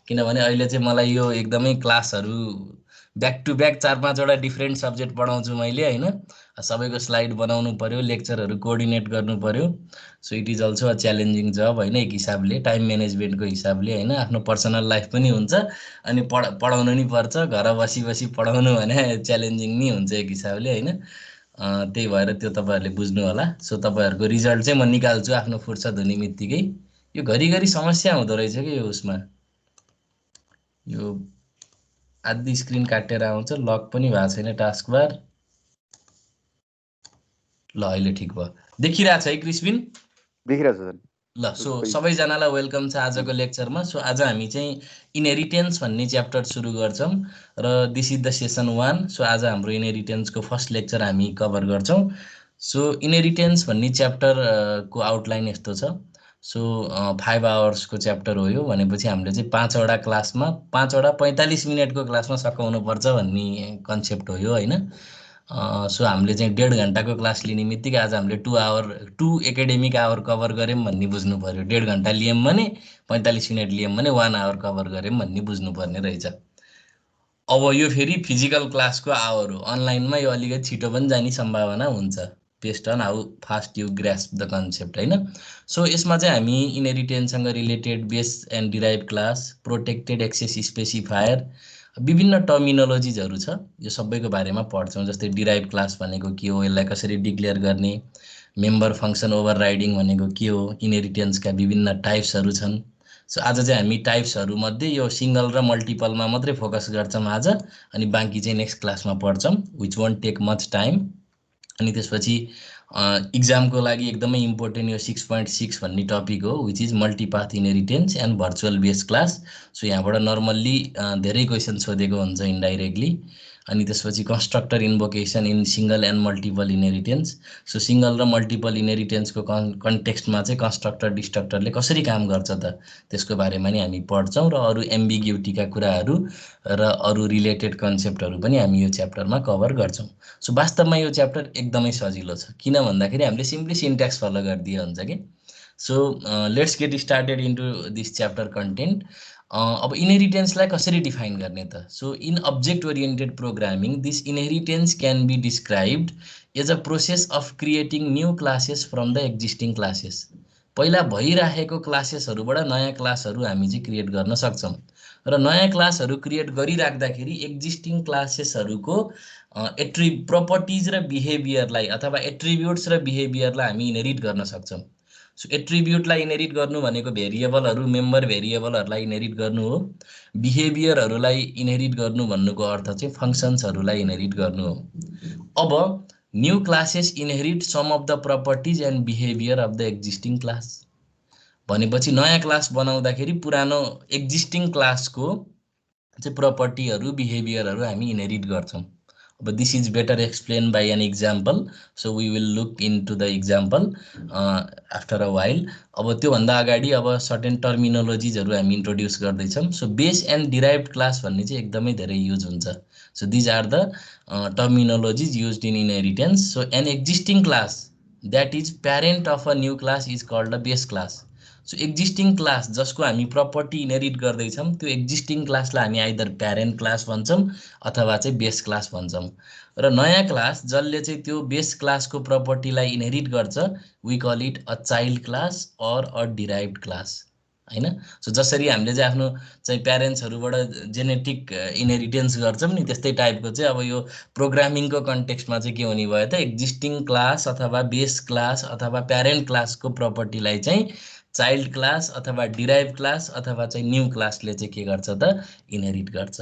किनभने अहिले चाहिँ मलाई यो एकदमै क्लासहरू ब्याक टु ब्याक 4-5 वटा डिफ्रेन्ट सब्जेक्ट पढाउँछु मैले होइन। सबैको स्लाइड बनाउनु पर्यो, लेक्चरहरू कोअर्डिनेट गर्नु पर्यो। So it is also a challenging job होइन, एक हिसाबले टाइम म्यानेजमेन्टको हिसाबले होइन। आफ्नो पर्सनल लाइफ पनि हुन्छ अनि पढाउनु नि पर्छ। घर बसी बसी पढाउनु भने च्यालेन्जिङ नि हुन्छ एक हिसाबले होइन। त्यही भएर त्यो तपाईँहरूले बुझ्नु होला। सो तपाईँहरूको रिजल्ट चाहिँ म निकाल्छु आफ्नो फुर्सद हुने बित्तिकै। यो घरिघरि समस्या हुँदो रहेछ कि यो उसमा, यो आधी स्क्रिन काटेर आउँछ, लक पनि भएको छैन टास्क बार। ल अहिले ठिक भयो, देखिरहेछ है क्रिस्पिन? देखिरहेछ सर। ल सो सबैजनालाई वेलकम छ आजको लेक्चरमा। सो आज हामी चाहिँ इनहेरिटेन्स भन्ने च्याप्टर सुरु गर्छौँ र this is the session 1। So आज हाम्रो इनहेरिटेन्सको फर्स्ट लेक्चर हामी कभर गर्छौँ। सो इनहेरिटेन्स भन्ने च्याप्टरको आउटलाइन यस्तो छ। सो 5 आवर्सको च्याप्टर हो यो, भनेपछि हामीले चाहिँ 5वटा क्लासमा 5वटा 45 मिनटको क्लासमा सकाउनुपर्छ भन्ने कन्सेप्ट हो यो होइन। सो हामीले चाहिँ 1.5 घन्टाको क्लास लिने बित्तिकै आज हामीले 2 एकाडेमिक आवर कभर गऱ्यौँ भन्ने बुझ्नु पऱ्यो। 1.5 घन्टा लियौँ भने 45 मिनट लियौँ भने 1 आवर कभर गऱ्यौँ भन्ने बुझ्नुपर्ने रहेछ। अब यो फेरि फिजिकल क्लासको आवर हो, अनलाइनमा यो अलिकति छिटो पनि जाने सम्भावना हुन्छ based on how fast you grasp the concept होइन। सो यसमा चाहिँ हामी इनहेरिटेन्ससँग related base and derive class, protected access specifier, विभिन्न टर्मिनोलोजिजहरू छ, यो सबैको बारेमा पढ्छौँ। जस्तै डिराइभ क्लास भनेको के हो, यसलाई कसरी डिक्लेयर गर्ने, मेम्बर फङ्सन ओभरराइडिङ भनेको के हो, इनहेरिटेन्सका विभिन्न टाइप्सहरू छन्। सो आज चाहिँ हामी टाइप्सहरूमध्ये यो सिङ्गल र मल्टिपलमा मात्रै फोकस गर्छौँ आज, अनि बाँकी चाहिँ नेक्स्ट क्लासमा पढ्छौँ, which won't take much time. अनि त्यसपछि इक्जामको लागि एकदमै इम्पोर्टेन्ट यो 6.6 भन्ने टपिक हो, which is multipath inheritance and virtual base class. So यहाँबाट नर्मल्ली धेरै क्वेसन सोधेको हुन्छ इन्डाइरेक्टली। अनि त्यसपछि constructor invocation in single and multiple inheritance. So single र मल्टिपल इनहेरिटेन्सको कन्टेक्स्टमा चाहिँ कन्स्ट्रक्टर डिस्ट्रक्टरले कसरी काम गर्छ त, त्यसको बारेमा नि हामी पढ्छौँ। र अरू एम्बिग्युटीका कुराहरू र अरू रिलेटेड कन्सेप्टहरू पनि हामी यो च्याप्टरमा कभर गर्छौँ। सो वास्तवमा यो च्याप्टर एकदमै सजिलो छ, किन भन्दाखेरि हामीले सिम्पली सिन्ट्याक्स फलो गरिदिए हुन्छ कि। So let's get started into this chapter content. अब इनहेरिटेन्सलाई कसरी डिफाइन गर्ने त? So in object oriented programming this inheritance can be described as a process of creating new classes from the existing classes. पहिला भइराखेको क्लासेसहरूबाट नयाँ क्लासहरू हामी चाहिँ क्रिएट गर्न सक्छौँ, र नयाँ क्लासहरू क्रिएट गरिराख्दाखेरि एक्जिस्टिङ क्लासेसहरूको प्रपर्टिज र बिहेभियरलाई अथवा एट्रिब्युट्स र बिहेभियरलाई हामी इनहेरिट गर्न सक्छौँ। सो एट्रिब्युटलाई इनहेरिट गर्नु भनेको भेरिएबलहरू, मेम्बर भेरिएबलहरूलाई इनहेरिट गर्नु हो। बिहेभियरहरूलाई इनहेरिट गर्नु भन्नुको अर्थ चाहिँ फङ्सन्सहरूलाई इनहेरिट गर्नु हो। अब new classes inherit some of the properties and behaviour of the existing class भनेपछि नयाँ क्लास बनाउँदाखेरि पुरानो एक्जिस्टिङ क्लासको चाहिँ प्रपर्टीहरू, बिहेभियरहरू हामी इनहेरिट गर्छौँ। अब this is better explain by an example, so we will look into the example after a while. अब त्योभन्दा अगाडि अब सर्टेन टर्मिनोलोजिजहरू हामी इन्ट्रोड्युस गर्दैछौँ। So base and derived class भन्ने चाहिँ एकदमै धेरै युज हुन्छ। So these are the terminologies used in inheritance. So an existing class that is parent of a new class is called a base class. So existing class जसको हामी property inherit गर्दैछौँ, त्यो existing क्लासलाई हामी either parent class भन्छौँ अथवा चाहिँ base class भन्छौँ। र नयाँ क्लास जसले चाहिँ त्यो बेस क्लासको प्रपर्टीलाई इनहेरिट गर्छ, we call it a child class or a derived class होइन। सो जसरी हामीले चाहिँ आफ्नो चाहिँ प्यारेन्ट्सहरूबाट जेनेटिक इनहेरिटेन्स गर्छौँ नि, त्यस्तै टाइपको चाहिँ अब यो प्रोग्रामिङको कन्टेक्स्टमा चाहिँ के हुने भयो त, एक्जिस्टिङ क्लास अथवा बेस क्लास अथवा प्यारेन्ट क्लासको प्रपर्टीलाई चाहिँ चाइल्ड क्लास अथवा डिराइभ क्लास अथवा चाहिँ न्यू क्लासले चाहिँ के गर्छ त, इनहेरिट गर्छ।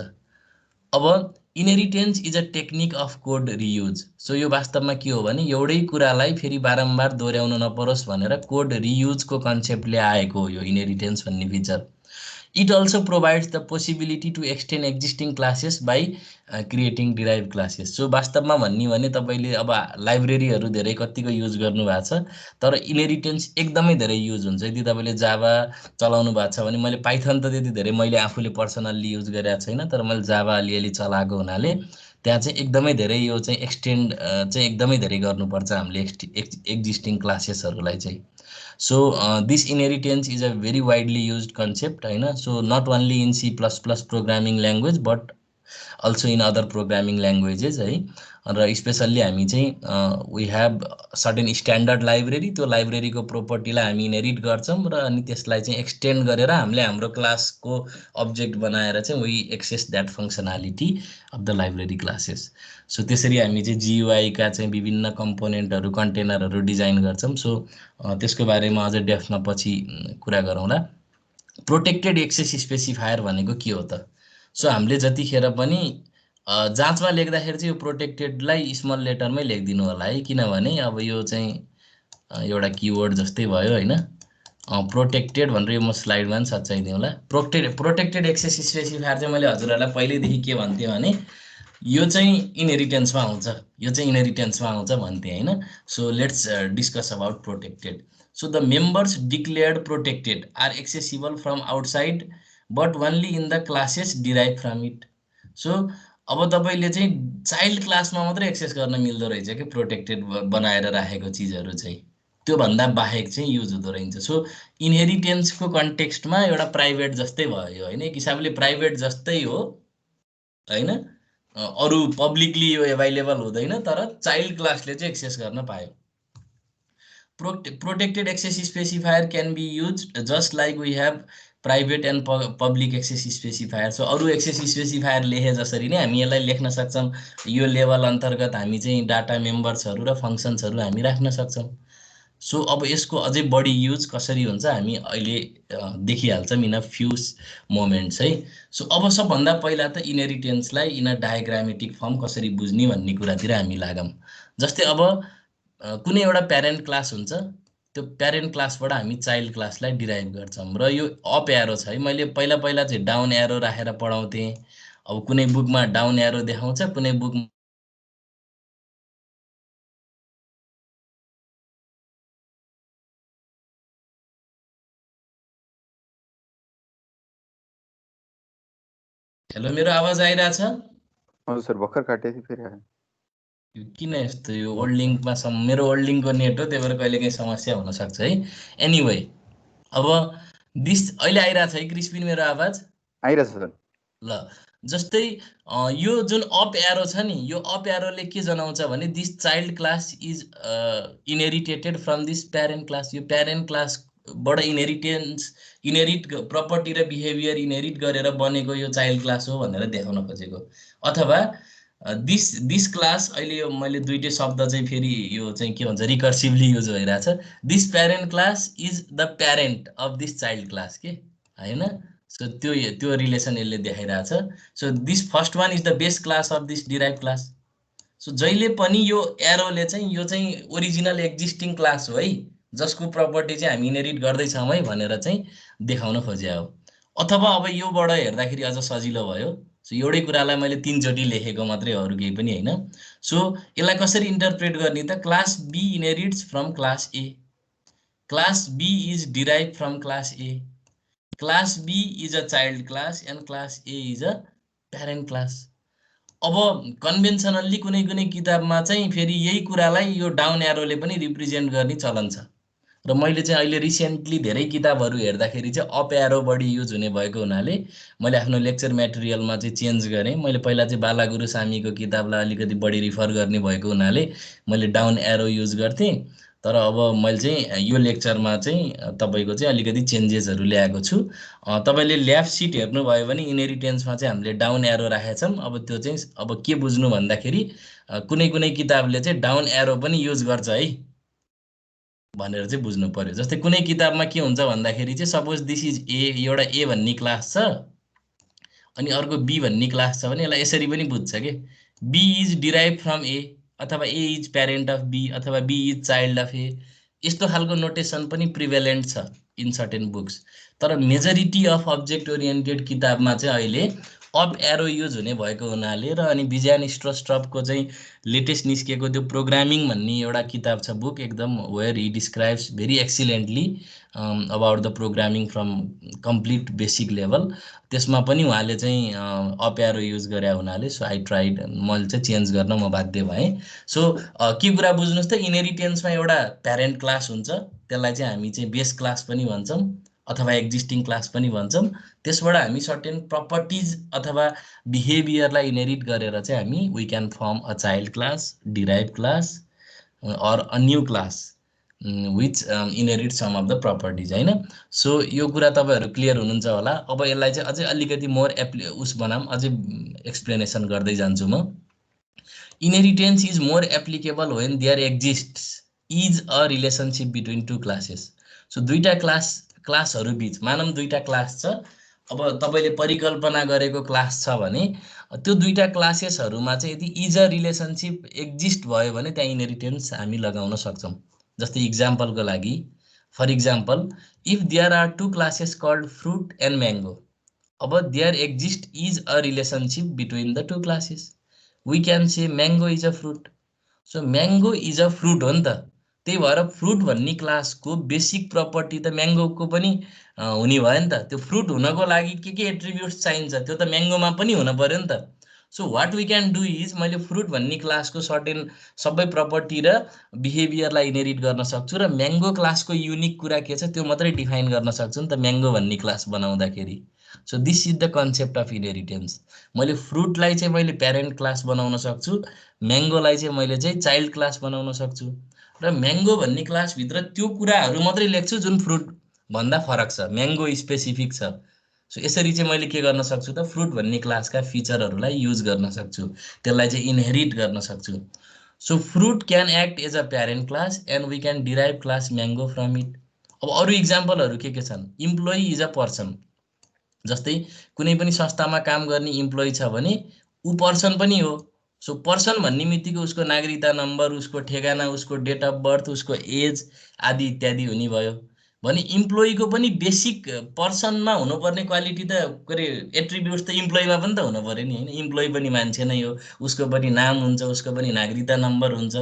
अब inheritance is a technique of code reuse. So यो वास्तवमा के हो भने एउटै कुरालाई फेरि बारम्बार दोहोऱ्याउनु नपरोस् भनेर कोड रियुजको कन्सेप्टले आएको हो यो इनहेरिटेन्स भन्ने feature. It also provides the possibility to extend existing classes by creating derive classes. So वास्तवमा भन्ने भने तपाईँले अब लाइब्रेरीहरू धेरै कतिको युज गर्नुभएको छ, तर इनहेरिटेन्स एकदमै धेरै युज हुन्छ। यदि तपाईँले जाभा चलाउनु भएको छ भने, मैले पाइथन त त्यति धेरै मैले आफूले पर्सनल्ली युज गरेको छैन, तर मैले जाभा अलिअलि चलाएको हुनाले त्यहाँ चाहिँ एकदमै धेरै यो चाहिँ एक्सटेन्ड चाहिँ एकदमै धेरै गर्नुपर्छ हामीले एक्जिस्टिङ क्लासेसहरूलाई चाहिँ। So this inheritance is a very widely used concept होइन। So not only in C++ programming language but also in other programming languages है। र स्पेसल्ली हामी चाहिँ we have certain standard library, त्यो लाइब्रेरीको प्रोपर्टीलाई हामी इनहेरिट गर्छौँ र अनि त्यसलाई चाहिँ एक्सटेन्ड गरेर हामीले हाम्रो क्लासको अब्जेक्ट बनाएर चाहिँ we access that functionality of the library classes. So त्यसरी हामी चाहिँ GUI का चाहिँ विभिन्न कम्पोनेन्टहरू कन्टेनरहरू डिजाइन गर्छौँ। सो त्यसको बारेमा अझ डेप्थमा पछि कुरा गरौँला। प्रोटेक्टेड एक्सेस स्पेसिफायर भनेको के हो त? सो हामीले जतिखेर पनि जाँचमा लेख्दाखेरि चाहिँ यो प्रोटेक्टेडलाई स्मल लेटरमै लेखिदिनु होला है, किनभने अब यो चाहिँ एउटा किवर्ड जस्तै भयो होइन। प्रोटेक्टेड भनेर यो म स्लाइडमा पनि सच्याइदिउँला। प्रोटेक्टेड एक्सेस स्पेसिफायर चाहिँ मैले हजुरहरूलाई पहिल्यैदेखि के भन्थेँ भने यो चाहिँ इनहेरिटेन्समा आउँछ, यो चाहिँ इनहेरिटेन्समा आउँछ भन्थेँ होइन। So let's discuss about protected. So the members declared protected are accessible from outside but only in the classes derive from it. So अब तपाईँले चाहिँ चाइल्ड क्लासमा मात्रै एक्सेस गर्न मिल्दो रहेछ कि प्रोटेक्टेड बनाएर राखेको चिजहरू चाहिँ, त्योभन्दा बाहेक चाहिँ युज हुँदो रहेछ। सो इनहेरिटेन्सको कन्टेक्स्टमा एउटा प्राइभेट जस्तै भयो होइन, एक हिसाबले प्राइभेट जस्तै हो होइन। अरू पब्लिकली यो एभाइलेबल हुँदैन तर चाइल्ड क्लासले चाहिँ एक्सेस गर्न पायो। Protected access specifier can be use just like we have private and public access specifier. So अरू एक्सेस स्पेसिफायर लेखे जसरी नै हामी यसलाई लेख्न सक्छौँ। यो लेभल अन्तर्गत हामी चाहिँ डाटा मेम्बर्सहरू र फङ्सन्सहरू हामी राख्न सक्छौँ। सो अब यसको अझै बढी युज कसरी हुन्छ हामी अहिले देखिहाल्छौँ इन अ फ्यु मोमेन्ट्स है। सो अब सबभन्दा पहिला त इनहेरिटेन्सलाई इन अ डायग्रामेटिक फर्म कसरी बुझ्ने भन्ने कुरातिर हामी लागौँ। जस्तै अब कुनै एउटा प्यारेन्ट क्लास हुन्छ, त्यो प्यारेन्ट क्लासबाट हामी चाइल्ड क्लासलाई डिराइभ गर्छौँ र यो अप एरो छ है। मैले पहिला पहिला चाहिँ डाउन एरो राखेर पढाउँथेँ। अब कुनै बुकमा डाउन एरो देखाउँछ, कुनै बुक हेलो, मेरो आवाज आइरहेछ? हजुर सर, भर्खर काटेको थिएँ फेरि आयो। किन यस्तो? यो ओल्ड लिङ्कमा मेरो ओल्ड लिङ्कको नेट हो, त्यही भएर कहिलेकाहीँ समस्या हुनसक्छ है। एनिवे अब अहिले आइरहेछ है क्रिस्पिन मेरो आवाज? आइरहेछ सर। ल, जस्तै यो जुन अप एरो छ नि, यो अप एरोले के जनाउँछ भने this child class is इनहेरिटेटेड from this parent class. यो प्यारेन्ट क्लासबाट इनहेरिट प्रपर्टी र बिहेभियर इनहेरिट गरेर बनेको यो चाइल्ड क्लास हो भनेर देखाउन खोजेको। अथवा दिस क्लास, अहिले यो मैले दुईटै शब्द चाहिँ फेरि यो चाहिँ के भन्छ रिकर्सिभली युज भइरहेछ। This parent class is the parent of this child class के होइन। सो त्यो रिलेसन यसले देखाइरहेछ। So this first one is the best class of this derive class. So जहिले पनि यो एरोले चाहिँ यो चाहिँ ओरिजिनल एक्जिस्टिङ क्लास हो है, जसको प्रपर्टी चाहिँ हामी इनहेरिट गर्दैछौँ है भनेर चाहिँ देखाउन खोजे हो। अथवा अब योबाट हेर्दाखेरि अझ सजिलो भयो। सो एउटै कुरालाई मैले 3 चोटि लेखेको मात्रै हो, अरू केही पनि होइन। सो यसलाई कसरी इन्टरप्रेट गर्ने त? Class B inherits from class A, class B is derive from class A, class B is a child class and class A is a parent class. अब कन्भेन्सनल्ली कुनै कुनै किताबमा चाहिँ फेरि यही कुरालाई यो डाउन एरोले पनि रिप्रेजेन्ट गर्ने चलन छ। र मैले चाहिँ अहिले रिसेन्टली धेरै किताबहरू हेर्दाखेरि चाहिँ अप एरो बढी युज हुने भएको हुनाले मैले आफ्नो लेक्चर मेटेरियलमा चाहिँ चेन्ज गरेँ। मैले पहिला चाहिँ बालागुरु सामीको किताबलाई अलिकति बढी रिफर गर्ने भएको हुनाले मैले डाउन एरो युज गर्थेँ। तर अब मैले चाहिँ यो लेक्चरमा चाहिँ तपाईँको चाहिँ अलिकति चेन्जेसहरू ल्याएको छु। तपाईँले ल्याब सिट हेर्नुभयो भने इनहेरिटेन्समा चाहिँ हामीले डाउन एरो राखेका छौँ। अब त्यो चाहिँ अब के बुझ्नु भन्दाखेरि कुनै कुनै किताबले चाहिँ डाउन एरो पनि युज गर्छ है भनेर चाहिँ बुझ्नु पर्यो। जस्तै कुनै किताबमा के हुन्छ भन्दाखेरि चाहिँ सपोज दिस इज ए, एउटा ए भन्ने क्लास छ अनि अर्को बी भन्ने क्लास छ भने यसलाई यसरी पनि बुझ्छ कि बी इज डिराइभ फ्रम ए, अथवा ए इज प्यारेन्ट अफ बी, अथवा बी इज चाइल्ड अफ ए। यस्तो खालको नोटेसन पनि प्रिभेलेन्ट छ इन सर्टेन बुक्स। तर मेजोरिटी अफ अब्जेक्ट ओरिएन्टेड किताबमा चाहिँ अहिले अप एरो युज हुने भएको हुनाले र अनि विजयान स्ट्रपको चाहिँ लेटेस्ट निस्केको त्यो प्रोग्रामिङ भन्ने एउटा किताब छ, बुक एकदम, where he describes very excellently about the programming from complete basic level. त्यसमा पनि उहाँले चाहिँ अप एरो युज गरे हुनाले सो आई ट्राइड, मैले चाहिँ चेन्ज गर्न म बाध्य भएँ। सो के कुरा बुझ्नुहोस् त, इनहेरिटेन्समा एउटा प्यारेन्ट क्लास हुन्छ, त्यसलाई चाहिँ हामी चाहिँ बेस क्लास पनि भन्छौँ अथवा एक्जिस्टिङ क्लास पनि भन्छौँ। त्यसबाट हामी सर्टेन प्रपर्टिज अथवा बिहेभियरलाई इनहेरिट गरेर चाहिँ हामी we can form a child class, derive class or a new class which inherit some of the properties, होइन। सो यो कुरा तपाईँहरू क्लियर हुनुहुन्छ होला। अब यसलाई चाहिँ अझै अलिकति मोर उस बनाऊँ, अझै एक्सप्लेनेसन गर्दै जान्छु म। Inheritance is more applicable when there exists is a relationship between two classes. So दुईटा क्लासहरू बिच, मानौँ दुईटा क्लास छ, अब तपाईँले परिकल्पना गरेको क्लास छ भने त्यो दुईटा क्लासेसहरूमा चाहिँ यदि इज अ रिलेसनसिप एक्जिस्ट भयो भने त्यहाँ इनहेरिटेन्स हामी लगाउन सक्छौँ। जस्तै इक्जाम्पलको लागि, for example, if there are two classes called fruit and mango, अब there exist is a relationship between the two classes, we can say mango is a fruit. So mango is a fruit हो नि त, त्यही भएर fruit भन्ने क्लासको basic property त म्याङ्गोको पनि हुने भयो नि त। त्यो फ्रुट हुनको लागि के एट्रिब्युट्स चाहिन्छ त्यो त म्याङ्गोमा पनि हुन पर्यो नि त। So what we can do is, मैले फ्रुट भन्ने क्लासको सर्टेन सबै प्रपर्टी र बिहेभियरलाई इनहेरिट गर्न सक्छु र म्याङ्गो क्लासको युनिक कुरा के छ त्यो मात्रै डिफाइन गर्न सक्छु नि त म्याङ्गो भन्ने क्लास बनाउँदाखेरि। So this is the concept of inheritance. मैले फ्रुटलाई चाहिँ मैले प्यारेन्ट क्लास बनाउन सक्छु, म्याङ्गोलाई चाहिँ मैले चाहिँ चाइल्ड क्लास बनाउन सक्छु, र म्याङ्गो भन्ने क्लासभित्र त्यो कुराहरू मात्रै लेख्छु जुन फ्रुट भन्दा फरक छ, म्याङ्गो स्पेसिफिक छ। सो यसरी चाहिँ मैले के गर्न सक्छु त, फ्रुट भन्ने क्लासका फिचरहरूलाई युज गर्न सक्छु, त्यसलाई चाहिँ इनहेरिट गर्न सक्छु। So fruit can act as a parent class and we can derive class mango from it. अब अरू इक्जाम्पलहरू के छन्, इम्प्लोइ इज अ पर्सन, जस्तै कुनै पनि संस्थामा काम गर्ने इम्प्लोइ छ भने ऊ पर्सन पनि हो। सो पर्सन भन्ने बित्तिकै उसको नागरिकता नम्बर, उसको ठेगाना, उसको डेट अफ बर्थ, उसको एज आदि इत्यादि हुने भयो भने इम्प्लोइको पनि बेसिक पर्सनमा हुनुपर्ने क्वालिटी त के अरे एट्रिब्युट्स त इम्प्लोइमा पनि त हुनु पऱ्यो नि, होइन। इम्प्लोइ पनि मान्छे नै हो, उसको पनि नाम हुन्छ, उसको पनि नागरिकता नम्बर हुन्छ,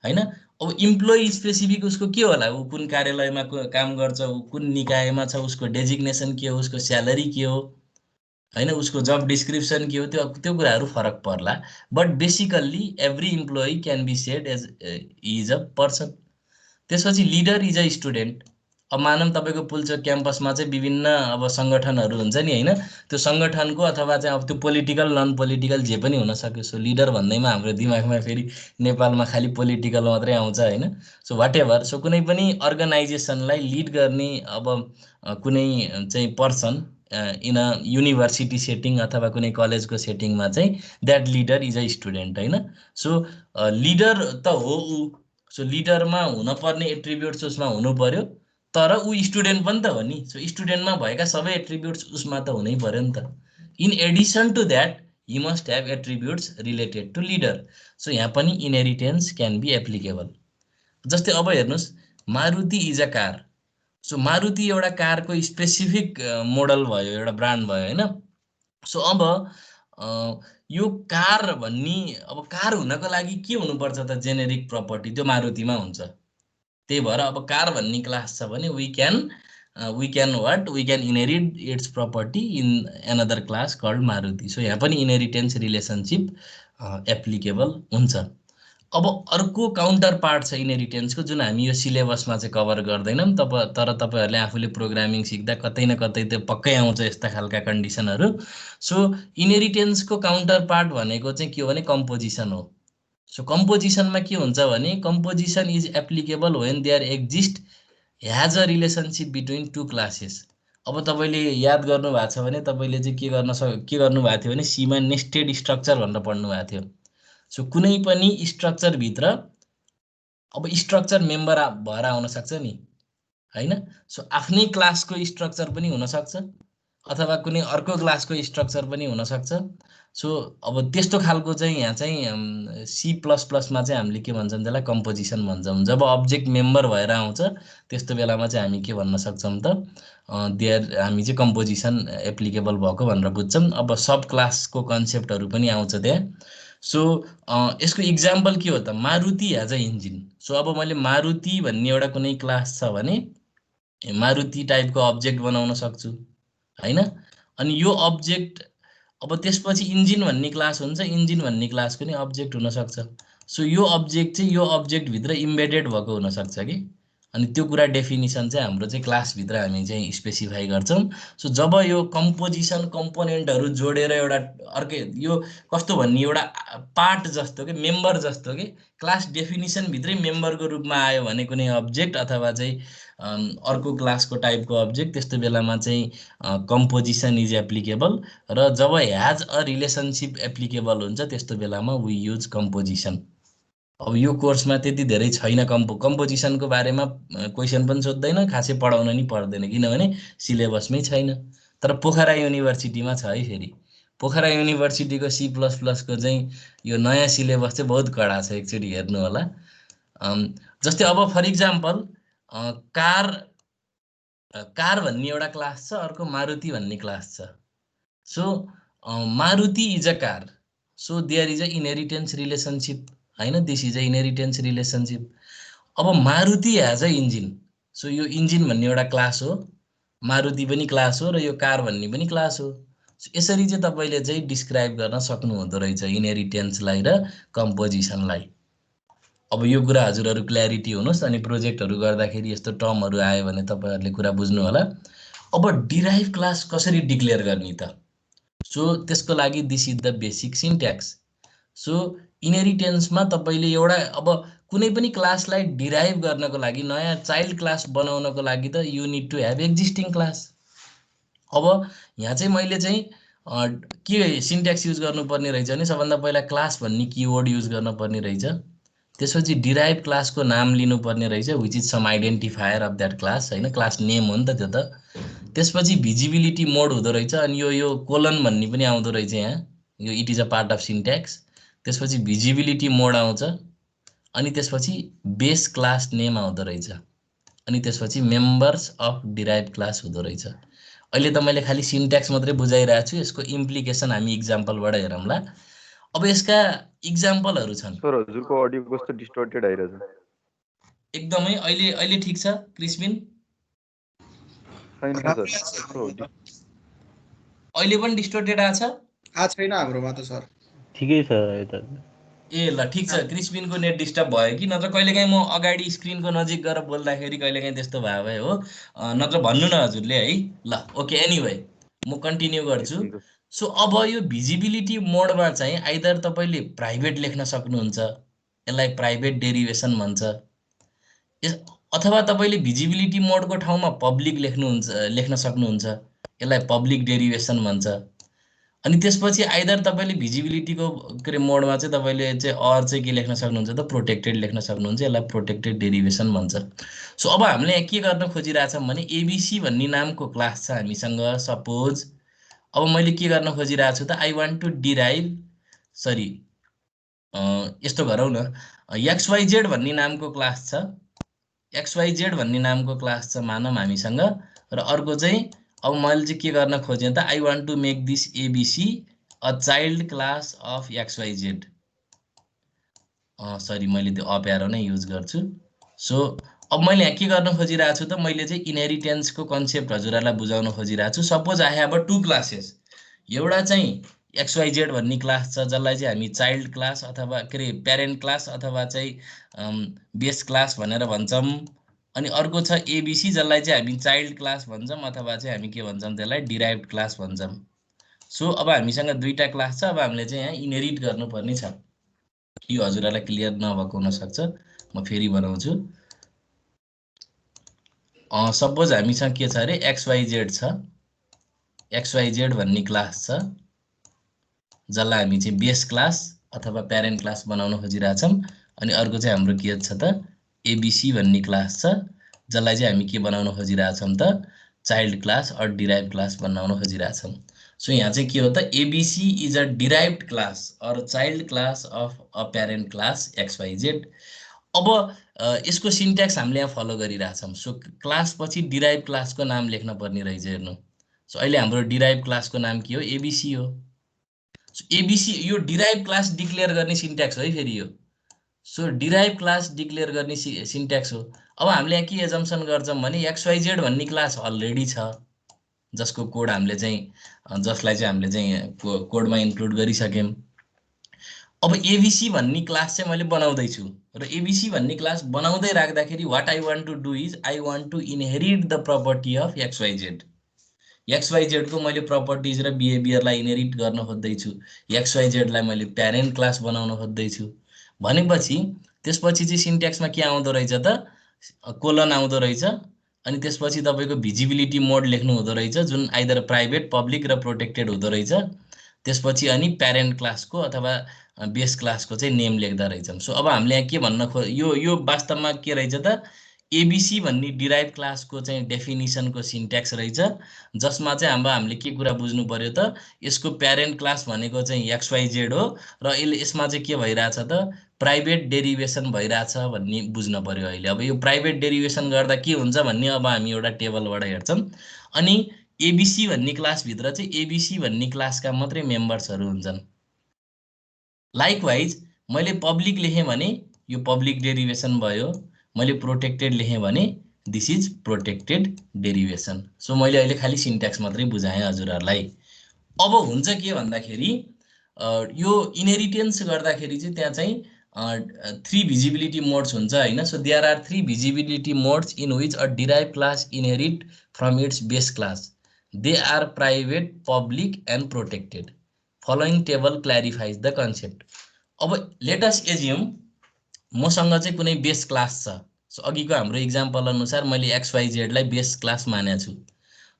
होइन। अब इम्प्लोइ स्पेसिफिक उसको के होला, ऊ कुन कार्यालयमा काम गर्छ, ऊ कुन निकायमा छ, उसको डेजिग्नेसन के हो, उसको स्यालेरी के हो, होइन, उसको जब डिस्क्रिप्सन के हो, त्यो त्यो कुराहरू फरक पर्ला। But basically every employee can be said as is a person. त्यसपछि लिडर इज अ स्टुडेन्ट। अब मानौँ तपाईँको पुल्चोक क्याम्पसमा चाहिँ विभिन्न अब सङ्गठनहरू हुन्छ नि, होइन। त्यो सङ्गठनको अथवा चाहिँ अब त्यो पोलिटिकल नन पोलिटिकल जे पनि हुनसक्यो। सो लिडर भन्दैमा हाम्रो दिमागमा फेरि नेपालमा खालि पोलिटिकल मात्रै आउँछ, होइन। सो वाट एभर, सो कुनै पनि अर्गनाइजेसनलाई लिड गर्ने अब कुनै चाहिँ person in a university setting अथवा कुनै कलेजको सेटिङमा चाहिँ that leader is a student, होइन। सो लिडर त हो ऊ, सो लिडरमा हुनपर्ने एट्रिब्युट्स उसमा हुनु पर्यो, तर ऊ स्टुडेन्ट पनि त हो नि। सो स्टुडेन्टमा भएका सबै एट्रिब्युट्स उसमा त हुनै पर्यो नि त। In addition to that he must have attributes related to leader. So यहाँ पनि इनहेरिटेन्स क्यान बी एप्लिकेबल। जस्तै अब हेर्नुहोस्, Maruti is a car. So Maruti एउटा कारको स्पेसिफिक मोडल भयो, एउटा ब्रान्ड भयो, होइन। सो अब यो कार भन्ने, अब कार हुनको लागि के हुनुपर्छ त, जेनेरिक प्रपर्टी त्यो मारुतिमा हुन्छ। त्यही भएर अब कार भन्ने क्लास छ भने we can what, we can inherit its property in another class called Maruti. So यहाँ पनि इनहेरिटेन्स रिलेसनसिप एप्लिकेबल हुन्छ। अब अर्को काउन्टर पार्ट छ इनहेरिटेन्सको, जुन हामी यो सिलेबसमा चाहिँ कभर गर्दैनौँ, तर तपाईँहरूले आफूले प्रोग्रामिङ सिक्दा कतै न कतै त्यो पक्कै आउँछ यस्ता खालका कन्डिसनहरू। सो इनहेरिटेन्सको काउन्टर पार्ट भनेको चाहिँ के हो भने कम्पोजिसन हो। सो कम्पोजिसनमा के हुन्छ भने, composition is applicable when there exist has a relationship between two classes. अब तपाईँले याद गर्नुभएको छ भने तपाईँले चाहिँ के गर्नुभएको थियो भने सीमा नेस्टेड स्ट्रक्चर भनेर पढ्नु भएको थियो। सो कुनै पनि स्ट्रक्चरभित्र अब स्ट्रक्चर मेम्बर भएर आउन सक्छ नि, होइन। सो आफ्नै क्लासको स्ट्रक्चर पनि हुनसक्छ अथवा कुनै अर्को क्लासको स्ट्रक्चर पनि हुनसक्छ। सो अब त्यस्तो खालको चाहिँ यहाँ चाहिँ C++ मा चाहिँ हामीले के भन्छौँ त्यसलाई कम्पोजिसन भन्छौँ। जब अब्जेक्ट मेम्बर भएर आउँछ त्यस्तो बेलामा चाहिँ हामी के भन्न सक्छौँ त देयर हामी चाहिँ कम्पोजिसन एप्लिकेबल भएको भनेर बुझ्छौँ। अब सब क्लासको कन्सेप्टहरू पनि आउँछ त्यहाँ। सो यसको इक्जाम्पल के हो त, Maruti as a engine. So अब मैले मारुति भन्ने एउटा कुनै क्लास छ भने मारुति टाइपको अब्जेक्ट बनाउन सक्छु होइन। अनि यो अब्जेक्ट अब त्यसपछि इन्जिन भन्ने क्लास हुन्छ, इन्जिन भन्ने क्लासको नि अब्जेक्ट हुनसक्छ। सो यो अब्जेक्ट चाहिँ यो अब्जेक्टभित्र इम्बेडेड भएको हुनसक्छ कि। अनि त्यो कुरा डेफिनिसन चाहिँ हाम्रो चाहिँ क्लासभित्र हामी चाहिँ स्पेसिफाई गर्छौँ। सो जब यो कम्पोजिसन कम्पोनेन्टहरू जोडेर एउटा अर्कै यो कस्तो भन्ने एउटा पार्ट जस्तो कि मेम्बर जस्तो कि क्लास डेफिनिसनभित्रै मेम्बरको रूपमा आयो भने कुनै अब्जेक्ट अथवा चाहिँ अर्को क्लासको टाइपको अब्जेक्ट, त्यस्तो बेलामा चाहिँ कम्पोजिसन इज एप्लिकेबल। र जब ह्याज अ रिलेसनसिप एप्लिकेबल हुन्छ त्यस्तो बेलामा वी युज कम्पोजिसन। अब यो कोर्समा त्यति धेरै छैन कम्पोजिसनको बारेमा क्वेसन पनि सोध्दैन, खासै पढाउन नि पर्दैन किनभने सिलेबसमै छैन। तर पोखरा युनिभर्सिटीमा छ है। फेरि पोखरा युनिभर्सिटीको C++को चाहिँ यो नयाँ सिलेबस चाहिँ बहुत कडा छ, एकचोटि हेर्नु होला। जस्तै अब फर इक्जाम्पल कार कार भन्ने एउटा क्लास छ, अर्को मारुति भन्ने क्लास छ। So Maruti is a car, so there is a inheritance relationship होइन, this is a inheritance relationship. अब Maruti as a engine, so यो इन्जिन भन्ने एउटा क्लास हो, मारुति पनि क्लास हो र यो कार भन्ने पनि क्लास हो। यसरी चाहिँ तपाईँले चाहिँ डिस्क्राइब गर्न सक्नुहुँदो रहेछ इनहेरिटेन्सलाई र कम्पोजिसनलाई। अब यो कुरा हजुरहरू क्ल्यारिटी हुनुहोस्, अनि प्रोजेक्टहरू गर्दाखेरि यस्तो टर्महरू आयो भने तपाईँहरूले कुरा बुझ्नु होला। अब डिराइभ क्लास कसरी डिक्लेयर गर्ने त? सो त्यसको लागि this is the basic syntax. So इनहेरिटेन्समा तपाईँले एउटा अब कुनै पनि क्लासलाई डिराइभ गर्नको लागि, नयाँ चाइल्ड क्लास बनाउनको लागि त you need to have existing class. अब यहाँ चाहिँ मैले चाहिँ के सिन्ट्याक्स युज गर्नुपर्ने रहेछ भने सबभन्दा पहिला क्लास भन्ने किवर्ड युज गर्नुपर्ने रहेछ। त्यसपछि डिराइभ क्लासको नाम लिनुपर्ने रहेछ, which is some identifier of that class होइन, क्लास नेम हो नि त त्यो त। त्यसपछि भिजिबिलिटी मोड हुँदो रहेछ, अनि यो कोलन भन्ने पनि आउँदो रहेछ यहाँ, यो it is a part of syntax. त्यसपछि भिजिबिलिटी मोड आउँछ, अनि त्यसपछि बेस क्लास नेम आउँदो रहेछ, अनि त्यसपछि मेम्बर्स अफ डिराइभ क्लास हुँदो रहेछ। अहिले त मैले खालि सिन्ट्याक्स मात्रै बुझाइरहेको छु, यसको इम्प्लिकेसन हामी इक्जाम्पलबाट हेरौँला। अब यसका इक्जाम्पलहरू छन्। सर हजुरको अडियो कस्तो डिस्टोर्टेड आइरहेछ? एकदमै अहिले अहिले ठिक छ क्रिस्पिन? छैन सर, कस्तो अहिले पनि डिस्टोर्टेड आछ? छैन हाम्रोमा त सर, ठिकै छ यता। ए ल ठिक छ, क्रिस्पिनको नेट डिस्टर्ब भयो कि, नत्र कहिलेकाहीँ म अगाडि स्क्रिनको नजिक गएर बोल्दाखेरि कहिलेकाहीँ त्यस्तो भए भए हो, नत्र भन्नु न हजुरले है। ल ओके, एनिवे म कन्टिन्यू गर्छु। हुन्छ। सो अब यो भिजिबिलिटी मोडमा चाहिँ आइदर तपाईँले प्राइभेट लेख्न सक्नुहुन्छ, यसलाई प्राइभेट डेरिभेसन भन्छ, अथवा तपाईँले भिजिबिलिटी मोडको ठाउँमा पब्लिक लेख्न सक्नुहुन्छ, यसलाई पब्लिक डेरिभेसन भन्छ। अनि त्यसपछि आइदर तपाईँले भिजिबिलिटीको के अरे मोडमा चाहिँ तपाईँले चाहिँ अर चाहिँ के लेख्न सक्नुहुन्छ त, प्रोटेक्टेड लेख्न सक्नुहुन्छ, यसलाई प्रोटेक्टेड डेरिभेसन भन्छ। सो अब हामीले यहाँ के गर्न खोजिरहेछौँ भने एबिसी भन्ने नामको क्लास छ हामीसँग सपोज। अब मैले के गर्न खोजिरहेको छु त, I want to derive, sorry यस्तो गरौँ न, XYZ भन्ने नामको क्लास छ, XYZ भन्ने नामको क्लास छ मानौँ हामीसँग, र अर्को चाहिँ अब मैले चाहिँ के गर्न खोजेँ त, I want to make this ABC a child class of XYZ। Sorry मैले त्यो अप एरो नै युज गर्छु। सो अब मैले यहाँ के गर्न खोजिरहेको छु त, मैले चाहिँ इनहेरिटेन्सको कन्सेप्ट हजुरहरूलाई बुझाउन खोजिरहेको छु। Suppose I have a 2 classes, एउटा चाहिँ XYZ भन्ने क्लास छ जसलाई चाहिँ हामी चाइल्ड क्लास अथवा के अरे प्यारेन्ट क्लास अथवा चाहिँ बेस क्लास भनेर भन्छौँ। अनि अर्को छ एबिसी जसलाई चाहिँ हामी चाइल्ड क्लास भन्छौँ अथवा चाहिँ हामी के भन्छौँ त्यसलाई डिराइभ्ड क्लास भन्छौँ। सो अब हामीसँग दुईटा क्लास छ, अब हामीले चाहिँ यहाँ इनहेरिट गर्नुपर्ने छ। यो हजुरहरूलाई क्लियर नभएको हुनसक्छ, म फेरि बनाउँछु। सपोज हामीसँग के छ अरे XYZ छ, XYZ भन्ने क्लास छ जसलाई हामी चाहिँ बेस क्लास अथवा प्यारेन्ट क्लास बनाउन खोजिरहेछौँ। अनि अर्को चाहिँ हाम्रो के छ त, एबिसी भन्ने क्लास छ जसलाई चाहिँ हामी के बनाउन खोजिरहेछौँ त, child class or derive class बनाउन खोजिरहेछौँ। सो यहाँ चाहिँ के हो त ABC is a derived class or child class of a parent class XYZ. अब यसको सिन्ट्याक्स हामीले यहाँ फलो गरिरहेछौँ। सो क्लास पछि डिराइभ क्लासको नाम लेख्न पर्ने रहेछ हेर्नु। सो अहिले हाम्रो डिराइभ क्लासको नाम के हो एबिसी हो। सो एबिसी यो डिराइभ क्लास डिक्लेयर गर्ने सिन्ट्याक्स हो है फेरि यो। सो डिराइभ क्लास डिक्लेयर गर्ने सिन्ट्याक्स हो। अब हामीले यहाँ के एजम्सन गर्छौँ भने एक्सवाइजेड भन्ने क्लास अलरेडी छ जसको कोड हामीले चाहिँ जसलाई चाहिँ हामीले चाहिँ कोडमा इन्क्लुड गरिसक्यौँ। अब एबिसी भन्ने क्लास चाहिँ मैले बनाउँदैछु र एबिसी भन्ने क्लास बनाउँदै राख्दाखेरि what I want to do is I want to inherit the property of XYZ. एक्सवाइजेडको मैले प्रपर्टिज र बिहेभियरलाई इनहेरिट गर्न खोज्दैछु। एक्सवाइजेडलाई मैले प्यारेन्ट क्लास बनाउन खोज्दैछु भनेपछि त्यसपछि चाहिँ सिन्ट्याक्समा के आउँदो रहेछ त कोलन आउँदो रहेछ। अनि त्यसपछि तपाईँको भिजिबिलिटी मोड लेख्नु हुँदो रहेछ जुन आइदर प्राइभेट पब्लिक र प्रोटेक्टेड हुँदो रहेछ। त्यसपछि अनि प्यारेन्ट क्लासको अथवा बेस क्लासको चाहिँ नेम लेख्दा रहेछौँ। सो अब हामीले यहाँ के भन्न यो वास्तवमा के रहेछ त एबिसी भन्ने डिराइभ क्लासको चाहिँ डेफिनिसनको सिन्ट्याक्स रहेछ जसमा चाहिँ हामीले के कुरा बुझ्नु पर्यो त यसको प्यारेन्ट क्लास भनेको चाहिँ एक्सवाइजेड हो र यसमा चाहिँ के भइरहेछ त प्राइभेट डेरिभेसन भइरहेछ भन्ने बुझ्न पर्यो अहिले। अब यो प्राइभेट डेरिभेसन गर्दा के हुन्छ भन्ने अब हामी एउटा टेबलबाट हेर्छौँ। अनि एबिसी भन्ने क्लासभित्र चाहिँ एबिसी भन्ने क्लासका मात्रै मेम्बर्सहरू हुन्छन्। लाइकवाइज मैले पब्लिक लेखेँ भने यो पब्लिक डेरिभेसन भयो। मैले प्रोटेक्टेड लेखेँ भने this is protected derivation. So मैले अहिले खालि सिन्ट्याक्स मात्रै बुझाएँ हजुरहरूलाई। अब हुन्छ के भन्दाखेरि यो इनहेरिटेन्स गर्दाखेरि चाहिँ त्यहाँ चाहिँ 3 भिजिबिलिटी मोड्स हुन्छ हैन। So there are 3 visibility modes in which a derive class inherit from its base class. They are private public and protected. Following table clarifies the concept. अब लेट अस एज्युम मसँग चाहिँ कुनै base class छ। So अघिको हाम्रो example अनुसार मैले एक्सवाइजेडलाई base class मानेको छु।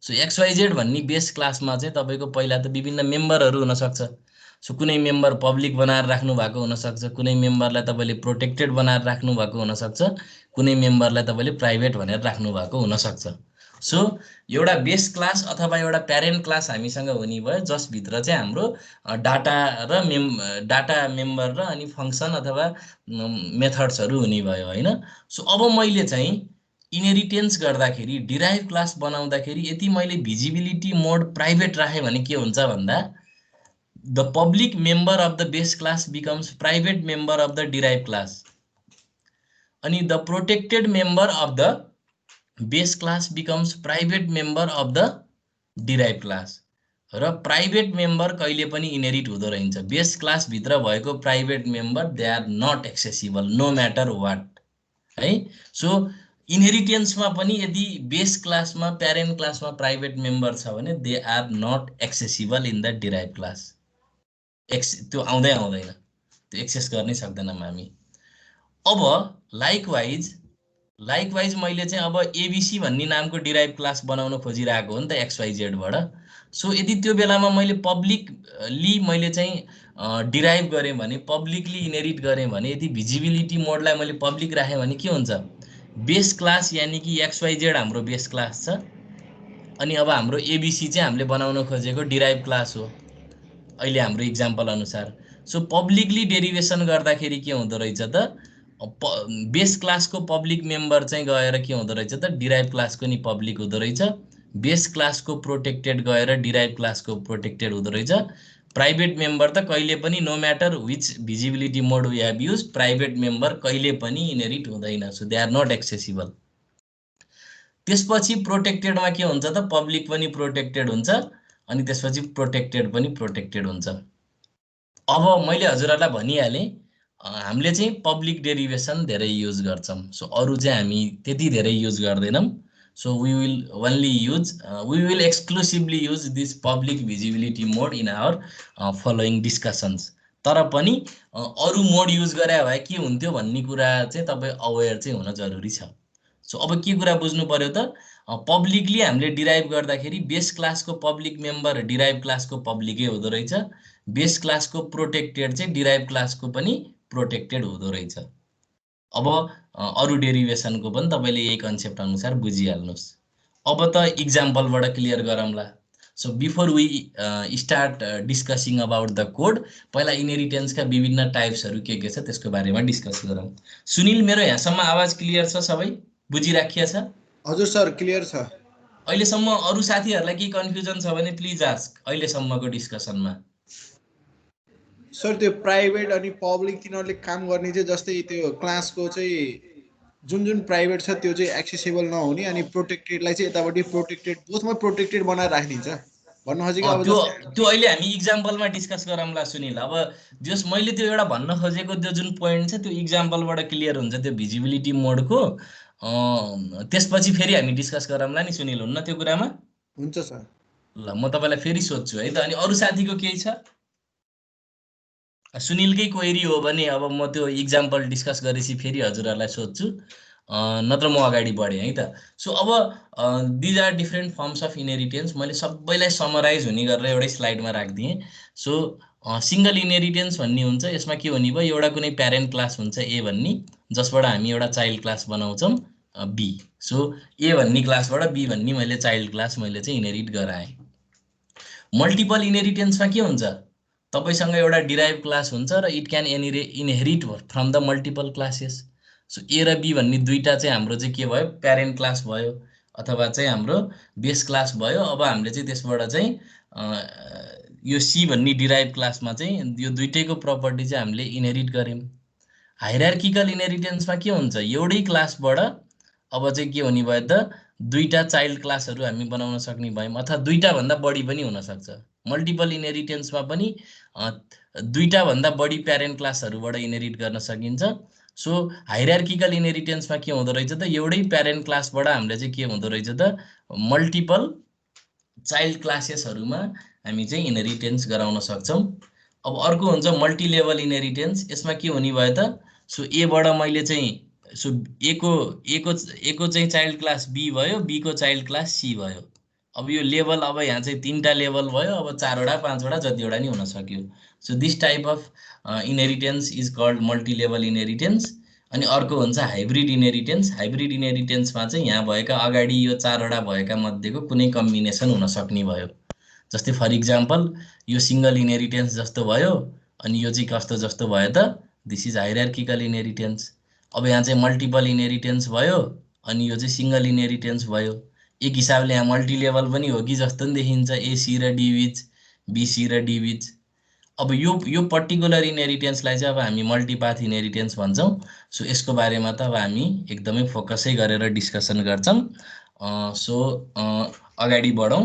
सो एक्सवाइजेड भन्ने बेस क्लासमा चाहिँ तपाईँको पहिला त विभिन्न मेम्बरहरू हुनसक्छ। सो कुनै मेम्बर पब्लिक बनाएर राख्नु भएको हुनसक्छ, कुनै मेम्बरलाई तपाईँले प्रोटेक्टेड बनाएर राख्नु भएको हुनसक्छ, कुनै मेम्बरलाई तपाईँले प्राइभेट भनेर राख्नु भएको हुनसक्छ। सो एउटा बेस क्लास अथवा एउटा प्यारेन्ट क्लास हामीसँग हुने भयो जसभित्र चाहिँ हाम्रो डाटा र डाटा मेम्बर र अनि फङ्सन अथवा मेथड्सहरू हुने भयो होइन। सो अब मैले चाहिँ इनहेरिटेन्स गर्दाखेरि डिराइभ क्लास बनाउँदाखेरि यदि मैले भिजिबिलिटी मोड प्राइभेट राखेँ भने के हुन्छ भन्दा the public member of the base class becomes private member of the derive class अनि the protected member of the base class becomes private member of the derive class. र प्राइभेट मेम्बर कहिले पनि inherit हुँदो रहन्छ। Base क्लासभित्र भएको private member they are not accessible no matter what है। सो इनहेरिटेन्समा पनि यदि बेस क्लासमा प्यारेन्ट क्लासमा प्राइभेट मेम्बर छ भने they are not accessible in the derive class. त्यो आउँदैन, त्यो एक्सेस गर्नै सक्दैनौँ हामी। अब लाइकवाइज मैले चाहिँ अब एबिसी भन्ने नामको डिराइभ क्लास बनाउन खोजिरहेको हो नि त एक्सवाइजेडबाट। सो यदि त्यो बेलामा मैले पब्लिकली मैले चाहिँ डिराइभ गरेँ भने पब्लिकली इनहेरिट गरेँ भने यदि भिजिबिलिटी मोडलाई मैले पब्लिक राखेँ भने के हुन्छ बेस क्लास यानि कि एक्सवाइजेड हाम्रो बेस क्लास छ। अनि अब हाम्रो एबिसी चाहिँ हामीले बनाउन खोजेको डिराइभ क्लास हो अहिले हाम्रो इक्जाम्पल अनुसार। सो पब्लिकली डेरिभेसन गर्दाखेरि के हुँदो रहेछ त बेस क्लासको पब्लिक मेम्बर चाहिँ गएर के हुँदो रहेछ त डिराइभ क्लासको नि पब्लिक हुँदो रहेछ। बेस क्लासको प्रोटेक्टेड गएर डिराइभ क्लासको प्रोटेक्टेड हुँदो रहेछ। प्राइभेट मेम्बर त कहिले पनि no matter which visibility mode we have use private member कहिले पनि इनहेरिट हुँदैन। So they are not accessible. त्यसपछि प्रोटेक्टेडमा के हुन्छ त पब्लिक पनि प्रोटेक्टेड हुन्छ अनि त्यसपछि प्रोटेक्टेड पनि प्रोटेक्टेड हुन्छ। अब मैले हजुरहरूलाई भनिहालेँ हामीले चाहिँ पब्लिक डेरिभेसन धेरै युज गर्छौँ। सो अरू चाहिँ हामी त्यति धेरै युज गर्दैनौँ। So we will exclusively use this public visibility mode in our following discussions. तर पनि अरू मोड युज गरे भए के हुन्थ्यो भन्ने कुरा चाहिँ तपाईँ अवेर चाहिँ हुन जरुरी छ। सो अब के कुरा बुझ्नु पर्यो त पब्लिकली हामीले डिराइभ गर्दाखेरि बेस क्लासको पब्लिक मेम्बर डिराइभ क्लासको पब्लिकै हुँदो रहेछ। बेस क्लासको प्रोटेक्टेड चाहिँ डिराइभ क्लासको पनि प्रोटेक्टेड हुँदो रहेछ। अब अरू डेरिभेसनको पनि तपाईँले यही कन्सेप्ट अनुसार बुझिहाल्नुहोस्। अब त इक्जाम्पलबाट क्लियर गरौँला। So before we start discussing about the code, पहिला इनहेरिटेन्सका विभिन्न टाइप्सहरू के छ त्यसको बारेमा डिस्कस गरौँ। सुनिल, मेरो यहाँसम्म आवाज क्लियर छ? सबै बुझिराखिया छ? हजुर सर, क्लियर छ। अहिलेसम्म अरू साथीहरूलाई के कन्फ्युजन छ भने प्लिज आस्क अहिलेसम्मको डिस्कसनमा। सर त्यो प्राइभेट अनि पब्लिक तिनीहरूले काम गर्ने चाहिँ जस्तै त्यो क्लासको चाहिँ जुन प्राइभेट छ त्यो चाहिँ एक्सेसिबल नहुने अनि प्रोटेक्टेडलाई चाहिँ यतापट्टि प्रोटेक्टेड बोथमा प्रोटेक्टेड बनाएर राखिदिन्छ भन्नु खोजेको। अब त्यो अहिले हामी इक्जाम्पलमा डिस्कस गरौँला सुनिल। अब जस मैले त्यो एउटा भन्न खोजेको त्यो जुन पोइन्ट छ त्यो इक्जाम्पलबाट क्लियर हुन्छ त्यो भिजिबिलिटी मोडको। त्यसपछि फेरि हामी डिस्कस गरौँला नि सुनिल, हुन्न त्यो कुरामा? हुन्छ सर। ल म तपाईँलाई फेरि सोध्छु है त। अनि अरू साथीको केही छ? सुनिलकै क्वेरी हो भने अब म त्यो इक्जाम्पल डिस्कस गरेपछि फेरि हजुरहरूलाई सोध्छु, नत्र म अगाडि बढेँ है त। सो अब these are different forms of inheritance. मैले सबैलाई समराइज हुने गरेर एउटै स्लाइडमा राखिदिएँ। सो सिङ्गल इनहेरिटेन्स भन्ने हुन्छ, यसमा के हुने भयो, एउटा कुनै प्यारेन्ट क्लास हुन्छ ए भन्ने, जसबाट हामी एउटा चाइल्ड क्लास बनाउँछौँ बी। सो ए भन्ने क्लासबाट बी भन्ने मैले चाइल्ड क्लास मैले चाहिँ इनहेरिट गराएँ। मल्टिपल इनहेरिटेन्समा के हुन्छ, तपाईसँग एउटा डिराइभ क्लास हुन्छ र it can inherit from the multiple classes. So A र बी भन्ने दुईटा चाहिँ हाम्रो चाहिँ के भयो, प्यारेन्ट क्लास भयो अथवा चाहिँ हाम्रो बेस क्लास भयो। अब हामीले चाहिँ त्यसबाट चाहिँ यो सी भन्ने डिराइभ क्लासमा चाहिँ यो दुईटैको प्रपर्टी चाहिँ हामीले इनहेरिट गऱ्यौँ। हाइरार्किकल इनहेरिटेन्समा के हुन्छ, एउटै क्लासबाट अब चाहिँ के हुने भयो त, दुईटा चाइल्ड क्लासहरू हामी बनाउन सक्ने भयौँ, अथवा दुईटा भन्दा बढी पनि हुन सक्छ। मल्टिपल इनहेरिटेन्समा पनि दुईटा भन्दा बढी प्यारेन्ट क्लासहरूबाट इनहेरिट गर्न सकिन्छ। सो हाइरार्किकल इनहेरिटेन्समा के हुँदो रहेछ त, एउटै प्यारेन्ट क्लासबाट हामीले चाहिँ के हुँदो रहेछ त, मल्टिपल चाइल्ड क्लासेसहरूमा हामी चाहिँ इनहेरिटेन्स गराउन सक्छौँ। अब अर्को हुन्छ मल्टी लेभल इनहेरिटेन्स। यसमा के हुने भयो त, सो एबाट मैले चाहिँ सो एको चाहिँ चाइल्ड क्लास बी भयो, बीको चाइल्ड क्लास सी भयो। अब यो लेभल अब यहाँ चाहिँ 3टा लेभल भयो, अब 4वटा 5वटा जतिवटा नि हुन सक्यो। So this type of inheritance is called multi level inheritance. अनि अर्को हुन्छ हाइब्रिड इनहेरिटेन्स। हाइब्रिड इनहेरिटेन्समा चाहिँ यहाँ भएका अगाडि यो 4वटा भएका मध्येको कुनै कम्बिनेसन हुन सक्ने भयो। जस्तै फर इक्जाम्पल यो सिङ्गल इनहेरिटेन्स जस्तो भयो, अनि यो चाहिँ कस्तो जस्तो भयो त, दिस इज हाइरार्किकल इनहेरिटेन्स। अब यहाँ चाहिँ मल्टिपल इनहेरिटेन्स भयो, अनि यो चाहिँ सिङ्गल इनहेरिटेन्स भयो। एक हिसाबले यहाँ मल्टी लेभल पनि हो कि जस्तो नि देखिन्छ, एसी र डी बिच, बीसी र डी बिच। अब यो पर्टिकुलर इनहेरिटेन्सलाई चाहिँ अब हामी मल्टिपाथ इनहेरिटेन्स भन्छौँ। सो यसको बारेमा त अब हामी एकदमै फोकसै गरेर डिस्कसन गर्छौँ। सो अगाडि बढौँ।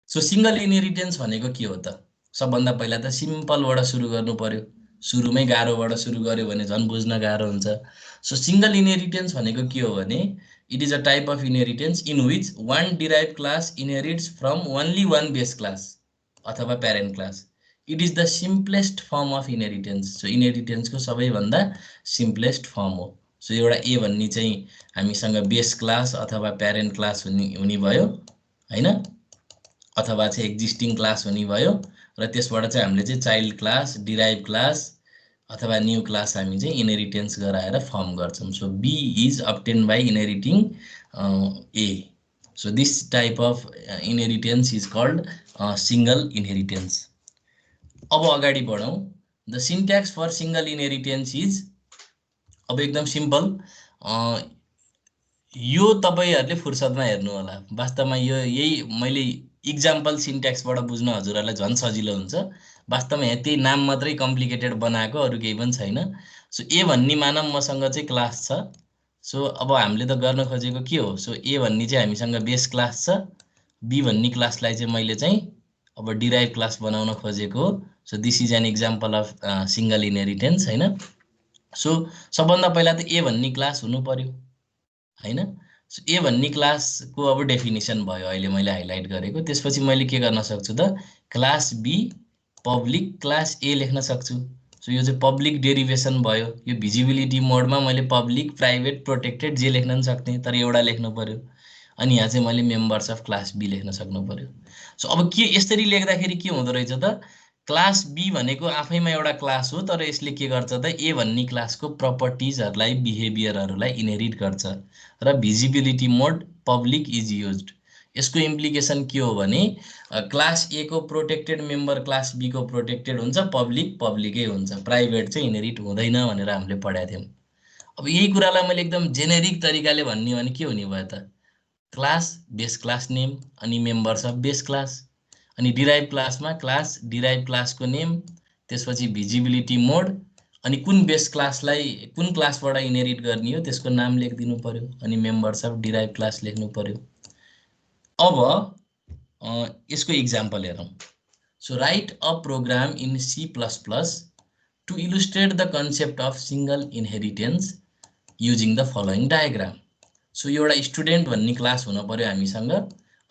सो सिङ्गल इनहेरिटेन्स भनेको के हो त, सबभन्दा पहिला त सिम्पलबाट सुरु गर्नु पर्यो। सुरुमै गाह्रोबाट सुरु गर्यो भने झन् बुझ्न गाह्रो हुन्छ। सो सिङ्गल इनहेरिटेन्स भनेको के हो भने, it is a type of inheritance in which one derive class inherits from only one base class अथवा parent class. It is the simplest form of inheritance. So इनहेरिटेन्सको सबैभन्दा सिम्पलेस्ट फर्म हो। So एउटा ए भन्ने चाहिँ हामीसँग बेस क्लास अथवा parent class हुने भयो होइन, अथवा चाहिँ एक्जिस्टिङ क्लास हुने भयो, र त्यसबाट चाहिँ हामीले चाहिँ चाइल्ड क्लास, डिराइभ क्लास अथवा न्यू क्लास हामी चाहिँ इनहेरिटेन्स गराएर फर्म गर्छौँ। So B is obtain by inheriting A. So this type of inheritance is called single inheritance. अब अगाडि बढौँ। The syntax for single inheritance is, अब एकदम सिम्पल, यो तपाईँहरूले फुर्सदमा हेर्नु होला। वास्तवमा यो यही मैले इक्जाम्पल सिन्ट्याक्सबाट बुझ्न हजुरहरूलाई झन् सजिलो हुन्छ। वास्तवमा यहाँ त्यही नाम मात्रै कम्प्लिकेटेड बनाएको, अरू केही पनि छैन। सो ए भन्ने मानव मसँग चाहिँ क्लास छ। सो अब हामीले त गर्न खोजेको के हो, सो ए भन्ने चाहिँ हामीसँग बेस क्लास छ, बी भन्ने क्लासलाई चाहिँ मैले चाहिँ अब डिराइभ क्लास बनाउन खोजेको हो। So this is an example of single inheritance होइन। सो सबभन्दा पहिला त ए भन्ने क्लास हुनु पर्यो होइन। सो ए भन्ने क्लासको अब डेफिनेसन भयो अहिले मैले हाइलाइट गरेको। त्यसपछि मैले के गर्न सक्छु त, class B public class A लेख्न सक्छु। सो यो चाहिँ पब्लिक डेरिभेसन भयो। यो भिजिबिलिटी मोडमा मैले पब्लिक, प्राइभेट, प्रोटेक्टेड जे लेख्न पनि सक्थेँ, तर एउटा लेख्नु पर्यो। अनि यहाँ चाहिँ मैले मेम्बर्स अफ क्लास बी लेख्न सक्नु पर्यो। सो अब के यसरी लेख्दाखेरि के हुँदो रहेछ त, क्लास बी भनेको आफैमा एउटा क्लास हो, तर यसले के गर्छ त, ए भन्ने क्लासको प्रपर्टिजहरूलाई, बिहेभियरहरूलाई इनहेरिट गर्छ, र visibility mode public is used. यसको इम्प्लिकेसन के हो भने क्लास ए को प्रोटेक्टेड मेम्बर क्लास बी को प्रोटेक्टेड हुन्छ, पब्लिक पब्लिकै हुन्छ, प्राइभेट चाहिँ इनहेरिट हुँदैन भनेर हामीले पढाएको थियौँ। अब यही कुरालाई मैले एकदम जेनेरिक तरिकाले भन्ने भने के हुने भयो त, क्लास बेस क्लास नेम अनि मेम्बर्स अफ बेस क्लास, अनि डिराइभ क्लासमा क्लास डिराइभ क्लासको नेम, त्यसपछि भिजिबिलिटी मोड, अनि कुन बेस क्लासलाई कुन क्लासबाट इनहेरिट गर्ने हो त्यसको नाम लेखिदिनु पर्यो, अनि मेम्बर्स अफ डिराइभ क्लास लेख्नु पर्यो। अब यसको इक्जाम्पल हेरौँ। So write a program in C++ to illustrate the concept of single inheritance using the following diagram. So एउटा स्टुडेन्ट भन्ने क्लास हुन पर्यो हामीसँग,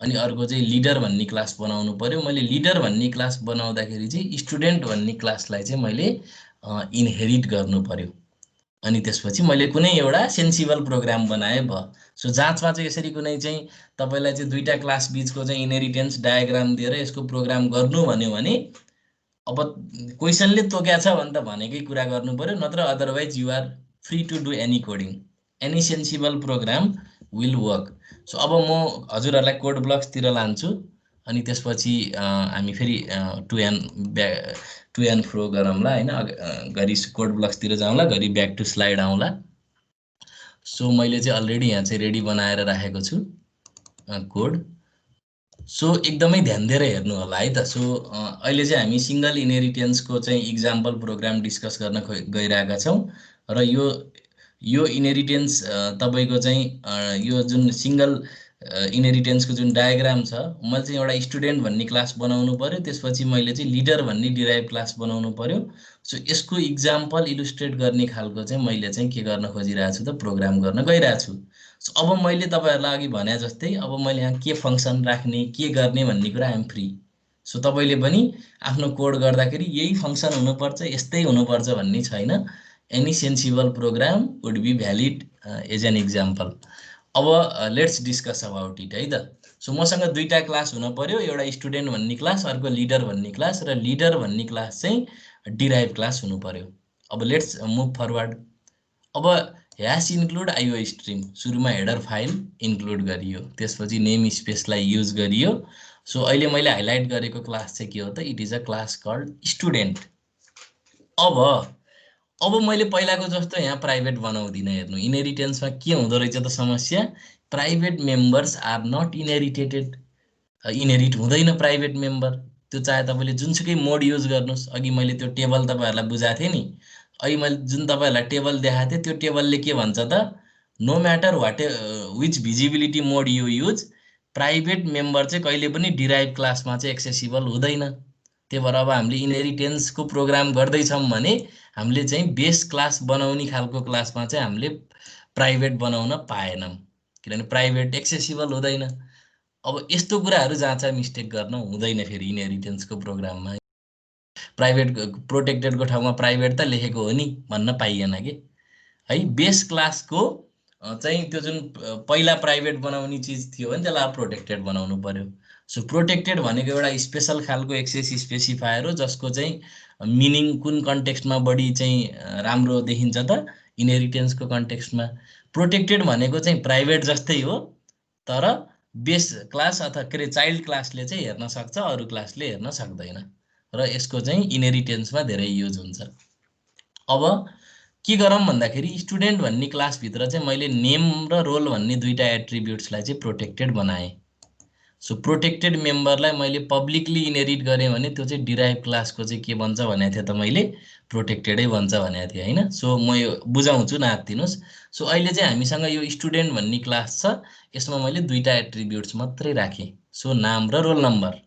अनि अर्को चाहिँ लिडर भन्ने क्लास बनाउनु पर्यो। मैले लिडर भन्ने क्लास बनाउँदाखेरि चाहिँ स्टुडेन्ट भन्ने क्लासलाई चाहिँ मैले इनहेरिट गर्नु पर्यो, अनि त्यसपछि मैले कुनै एउटा सेन्सिबल प्रोग्राम बनाए भयो। सो जाँचमा चाहिँ यसरी कुनै चाहिँ तपाईलाई चाहिँ दुईटा क्लास बीचको चाहिँ इनहेरिटेन्स डायग्राम दिएर यसको प्रोग्राम गर्नु भन्यो भने अब क्वेसनले तोक्या छ भने त भनेकै कुरा गर्नु पर्यो, नत्र otherwise you are free to do any coding, any sensible program will work. So अब म हजुरहरूलाई कोड ब्लक्सतिर लान्छु, अनि त्यसपछि हामी फेरि टु एन्ड फ्रो गरौँला हैन, घरि कोड ब्लक्सतिर जाउँला, घरि ब्याक टु स्लाइड आउँला। सो मैले चाहिँ अलरेडी यहाँ चाहिँ रेडी बनाएर राखेको छु कोड। सो एकदमै ध्यान दिएर हेर्नु होला है त। सो अहिले चाहिँ हामी सिंगल इनहेरिटेन्सको चाहिँ इक्जाम्पल प्रोग्राम डिस्कस गर्न गइरहेका छौँ, र यो इनहेरिटेन्स तपाईको चाहिँ यो जुन सिंगल इनहेरिटेन्सको जुन डायग्राम छ, मैले चाहिँ एउटा स्टुडेन्ट भन्ने क्लास बनाउनु पर्यो, त्यसपछि मैले चाहिँ लिडर भन्ने डिराइभ क्लास बनाउनु पर्यो। सो यसको इक्जाम्पल इलुस्ट्रेट गर्ने खालको चाहिँ मैले चाहिँ के गर्न खोजिरहेको छु त, प्रोग्राम गर्न गइरहेको छु। सो अब मैले तपाईहरुलाई अघि भने जस्तै अब मैले यहाँ के फंक्सन राख्ने के गर्ने भन्ने कुरा आइएम फ्री। सो तपाईले पनि आफ्नो कोड गर्दाखेरि यही फंक्सन हुनुपर्छ यस्तै हुनुपर्छ भन्ने छैन, any sensible program would be valid as an example. अब लेट्स डिस्कस अबाउट इट है त। सो मसँग दुईटा क्लास हुन पर्यो, एउटा स्टुडेन्ट भन्ने क्लास, अर्को लिडर भन्ने क्लास, र लिडर भन्ने क्लास चाहिँ डिराइभ क्लास हुनु पर्यो। अब लेट्स मुभ फरवर्ड। अब ह्यास इन्क्लुड आइओ स्ट्रिम, सुरुमा हेडर फाइल इन्क्लुड गरियो, त्यसपछि नेम स्पेसलाई युज गरियो। सो अहिले मैले हाइलाइट गरेको क्लास चाहिँ के हो त, it is a class called student. अब मैले पहिलाको जस्तो यहाँ प्राइभेट बनाउँदिन। हेर्नु इनहेरिटेन्समा के हुँदो रहेछ त समस्या, private members are not inherited, inherit हुँदैन प्राइभेट मेम्बर। त्यो चाहे तपाईले जुनसुकै मोड युज गर्नुस्। अघि मैले त्यो टेबल तपाईहरुलाई बुझाएको थिएँ नि, अहिले मैले जुन तपाईहरुलाई टेबल देखाएको थिएँ त्यो टेबलले के भन्छ त, no matter what which visibility mode you use, private member चाहिँ कहिले पनि डिराइभ क्लासमा चाहिँ एक्सेसिबल हुँदैन। त्यही भएर अब हामीले इनहेरिटेन्सको प्रोग्राम गर्दैछौँ भने हामीले चाहिँ बेस क्लास बनाउने खालको क्लासमा चाहिँ हामीले प्राइभेट बनाउन पाएनौँ, किनभने प्राइभेट एक्सेसिबल हुँदैन। अब यस्तो कुराहरू जहाँ चाहिँ मिस्टेक गर्न हुँदैन फेरि इनहेरिटेन्सको प्रोग्राममा। प्राइभेट प्रोटेक्टेडको ठाउँमा प्राइभेट त लेखेको हो नि भन्न पाइएन के है। बेस क्लासको चाहिँ त्यो जुन पहिला प्राइभेट बनाउने चिज थियो भने त्यसलाई प्रोटेक्टेड बनाउनु पर्यो। सो प्रोटेक्टेड भनेको एउटा स्पेशल खालको एक्सेस स्पेसिफायर हो, जसको चाहिँ मिनिङ कुन कन्टेक्स्टमा बढी चाहिँ राम्रो देखिन्छ त, इनहेरिटेन्सको कन्टेक्स्टमा। प्रोटेक्टेड भनेको चाहिँ प्राइभेट जस्तै हो, तर बेस क्लास अथवा के अरे चाइल्ड क्लासले चाहिँ हेर्न सक्छ, अरू क्लासले हेर्न सक्दैन, र यसको चाहिँ इनहेरिटेन्समा धेरै युज हुन्छ। अब के गरौँ भन्दाखेरि स्टुडेन्ट भन्ने क्लासभित्र चाहिँ मैले नेम र रोल भन्ने दुईटा एट्रिब्युट्सलाई चाहिँ प्रोटेक्टेड बनाएँ। सो प्रोटेक्टेड मेम्बरलाई मैले पब्लिकली इनहेरिट गरेँ भने त्यो चाहिँ डिराइभ क्लासको चाहिँ के भन्छ भनेको थिएँ त, मैले प्रोटेक्टेडै भन्छ भनेको थिएँ हैन। सो म यो बुझाउँछु नआत्तिनुस्। सो अहिले चाहिँ हामीसँग यो स्टुडेन्ट भन्ने क्लास छ, यसमा मैले दुईटा एट्रिब्युट्स मात्रै राखेँ, सो नाम र रोल नम्बर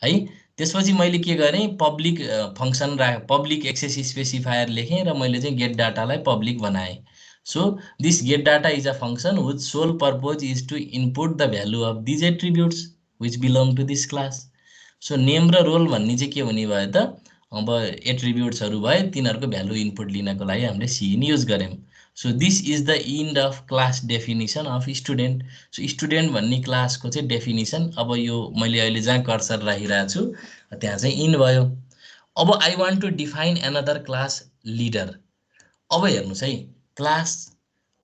है। त्यसपछि मैले के गरेँ, public function public access specifier लेखेँ र मैले चाहिँ गेट डाटालाई पब्लिक बनाएँ। So this get data is a function which sole purpose is to input the value of these attributes which belong to this class. So name र role भन्ने चाहिँ के हुने भयो त, अब एट्रिब्युट्सहरू भए, तिनीहरूको भ्यालु इनपुट लिनको लागि हामीले सिइन युज गऱ्यौँ। So this is the end of class definition of student. So student भन्ने क्लासको चाहिँ डेफिनिसन, अब यो मैले अहिले जहाँ कर्सर राखिरहेको छु त्यहाँ चाहिँ इन भयो। अब I want to define another class leader. अब हेर्नुहोस् है, क्लास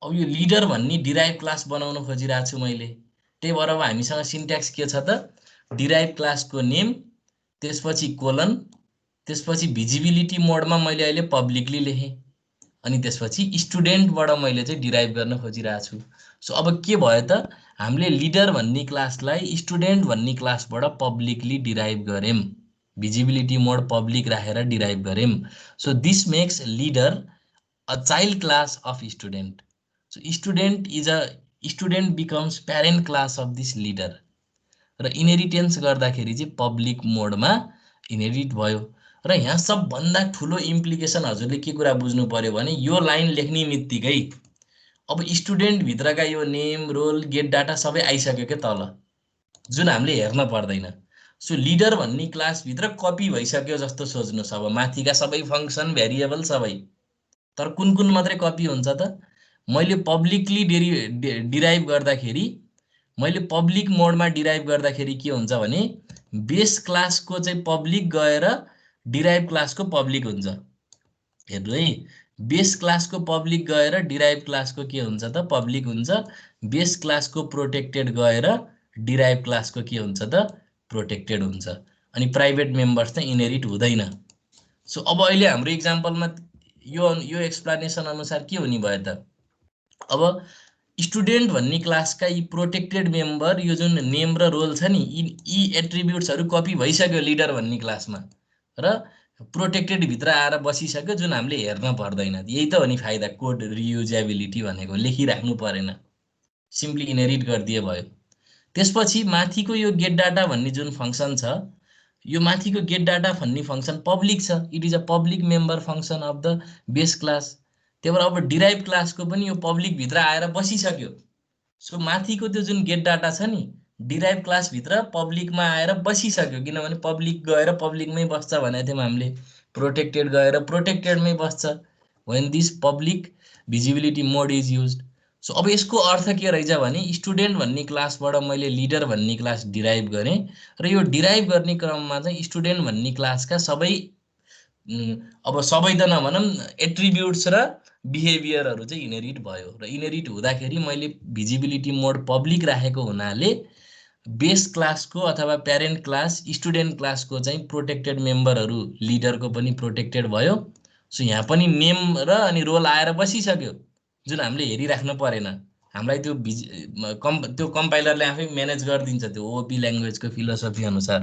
अब यो लिडर भन्ने डिराइभ क्लास बनाउन खोजिरहेको छु मैले, त्यही भएर अब हामीसँग सिन्ट्याक्स के छ त, डिराइभ क्लासको नेम, त्यसपछि कोलन, त्यसपछि भिजिबिलिटी मोडमा मैले अहिले पब्लिकली लेखेँ, अनि त्यसपछि स्टुडेन्टबाट मैले चाहिँ डिराइभ गर्न खोजिरहेको छु। सो अब के भयो त, हामीले लिडर भन्ने क्लासलाई स्टुडेन्ट भन्ने क्लासबाट पब्लिकली डिराइभ गऱ्यौँ, भिजिबिलिटी मोड पब्लिक राखेर डिराइभ गऱ्यौँ। So this makes leader a child class of student. So student becomes parent class of this leader, र इनहेरिटेन्स गर्दाखेरि चाहिँ पब्लिक मोडमा इनहेरिट भयो। र यहाँ सबभन्दा ठुलो इम्प्लिकेसन हजुरले के कुरा बुझ्नु पर्यो भने, यो लाइन लेख्ने बित्तिकै अब स्टुडेन्ट भित्रका यो नेम, रोल, गेट डाटा सबै आइसक्यो के तल, जुन हामीले हेर्न पर्दैन। सो लिडर भन्ने क्लासभित्र कपी भइसक्यो जस्तो सोच्नुहोस्। अब माथिका सबै फङ्सन, भेरिएबल सबै, तर कुन कुन मात्रै कपी हुन्छ त, मैले पब्लिकली डिराइभ गर्दाखेरि, मैले पब्लिक मोडमा डिराइभ गर्दाखेरि के हुन्छ भने, बेस क्लासको चाहिँ पब्लिक गएर डिराइभ क्लासको पब्लिक हुन्छ। हेर्नु है, बेस क्लासको पब्लिक गएर डिराइभ क्लासको के हुन्छ त, पब्लिक हुन्छ। बेस क्लासको प्रोटेक्टेड गएर डिराइभ क्लासको के हुन्छ त, प्रोटेक्टेड हुन्छ। अनि प्राइभेट मेम्बर्स चाहिँ इनहेरिट हुँदैन। सो अब अहिले हाम्रो इक्जाम्पलमा यो एक्सप्लेनेसन अनुसार के हुने भयो त, अब स्टुडेन्ट भन्ने क्लासका यी प्रोटेक्टेड मेम्बर, यो जुन नेम र रोल छ नि, यी एट्रिब्युट्सहरू कपी भइसक्यो लिडर भन्ने क्लासमा, र प्रोटेक्टेड भित्र आएर बसिसक्यो, जुन हामीले हेर्न पर्दैन। यही त हो नि फाइदा कोड रियुजेबिलिटी भनेको, लेखिराख्नु परेन, सिम्पली इनहेरिट गरिदिए भयो। त्यसपछि माथिको यो गेट डाटा भन्ने जुन फङ्सन छ, यो माथिको गेट डाटा भन्ने फङ्सन पब्लिक छ, it is a public member function of the base class. त्यही भएर अब डिराइभ क्लासको पनि यो पब्लिक भित्र आएर बसिसक्यो। सो माथिको त्यो जुन गेट डाटा छ नि, डिराइभ क्लासभित्र पब्लिकमा आएर बसिसक्यो, किनभने पब्लिक गएर पब्लिकमै बस्छ भनेको थियौँ हामीले, प्रोटेक्टेड गएर प्रोटेक्टेडमै बस्छ when this public visibility mode is used. So अब यसको अर्थ के रहेछ भने, स्टुडेन्ट भन्ने क्लासबाट मैले लिडर भन्ने क्लास डिराइभ गरेँ, र यो डिराइभ गर्ने क्रममा चाहिँ स्टुडेन्ट भन्ने क्लासका सबै, अब सबै त नभनौँ, एट्रिब्युट्स र बिहेभियरहरू चाहिँ इनहेरिट भयो। र इनहेरिट हुँदाखेरि मैले भिजिबिलिटी मोड पब्लिक राखेको हुनाले बेस क्लासको अथवा प्यारेन्ट क्लास स्टुडेन्ट क्लासको चाहिँ प्रोटेक्टेड मेम्बरहरू लिडरको पनि प्रोटेक्टेड भयो। सो यहाँ पनि नेम र अनि रोल आएर बसिसक्यो, जुन हामीले हेरिराख्नु परेन। हामीलाई त्यो कम्पाइलरले आफै म्यानेज गरिदिन्छ, त्यो ओपी ल्याङ्ग्वेजको फिलोसफी अनुसार।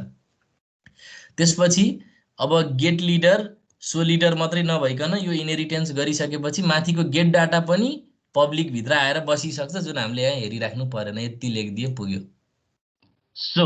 त्यसपछि अब गेट लिडर, सो लिडर मात्रै नभइकन यो इनहेरिटेन्स गरिसकेपछि माथिको गेट डाटा पनि पब्लिक भित्र आएर बसिसक्छ, जुन हामीले यहाँ हेरिराख्नु परेन, यति लेखिदिए पुग्यो। So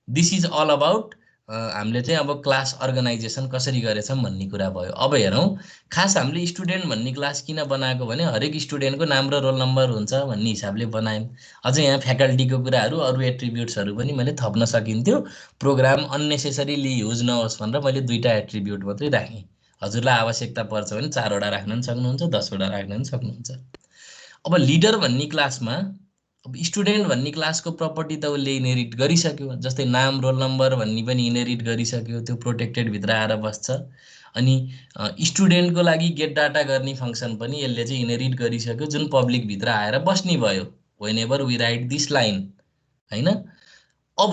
this is all about हामीले चाहिँ अब क्लास अर्गनाइजेसन कसरी गरेछौँ भन्ने कुरा भयो। अब हेरौँ, खास हामीले स्टुडेन्ट भन्ने क्लास किन बनाएको भने, हरेक स्टुडेन्टको नाम र रोल नम्बर हुन्छ भन्ने हिसाबले बनायौँ। अझै यहाँ फ्याकल्टीको कुराहरू, अरू एट्रिब्युट्सहरू पनि मैले थप्न सकिन्थ्यो, प्रोग्राम अननेसेसरीली युज नहोस् भनेर मैले 2टा एट्रिब्युट मात्रै राखेँ। हजुरलाई आवश्यकता पर्छ भने 4वटा राख्न पनि सक्नुहुन्छ, 10वटा राख्न पनि सक्नुहुन्छ। अब लिडर भन्ने क्लासमा अब स्टुडेन्ट भन्ने क्लासको प्रपर्टी त उसले इनहेरिट गरिसक्यो, जस्तै नाम, रोल नम्बर भन्ने पनि इनहेरिट गरिसक्यो, त्यो प्रोटेक्टेड भित्र आएर बस्छ। अनि स्टुडेन्टको लागि गेट डाटा गर्ने फङ्सन पनि यसले चाहिँ इनहेरिट गरिसक्यो, जुन पब्लिक भित्र आएर बस्ने भयो whenever we write this line, हैन। अब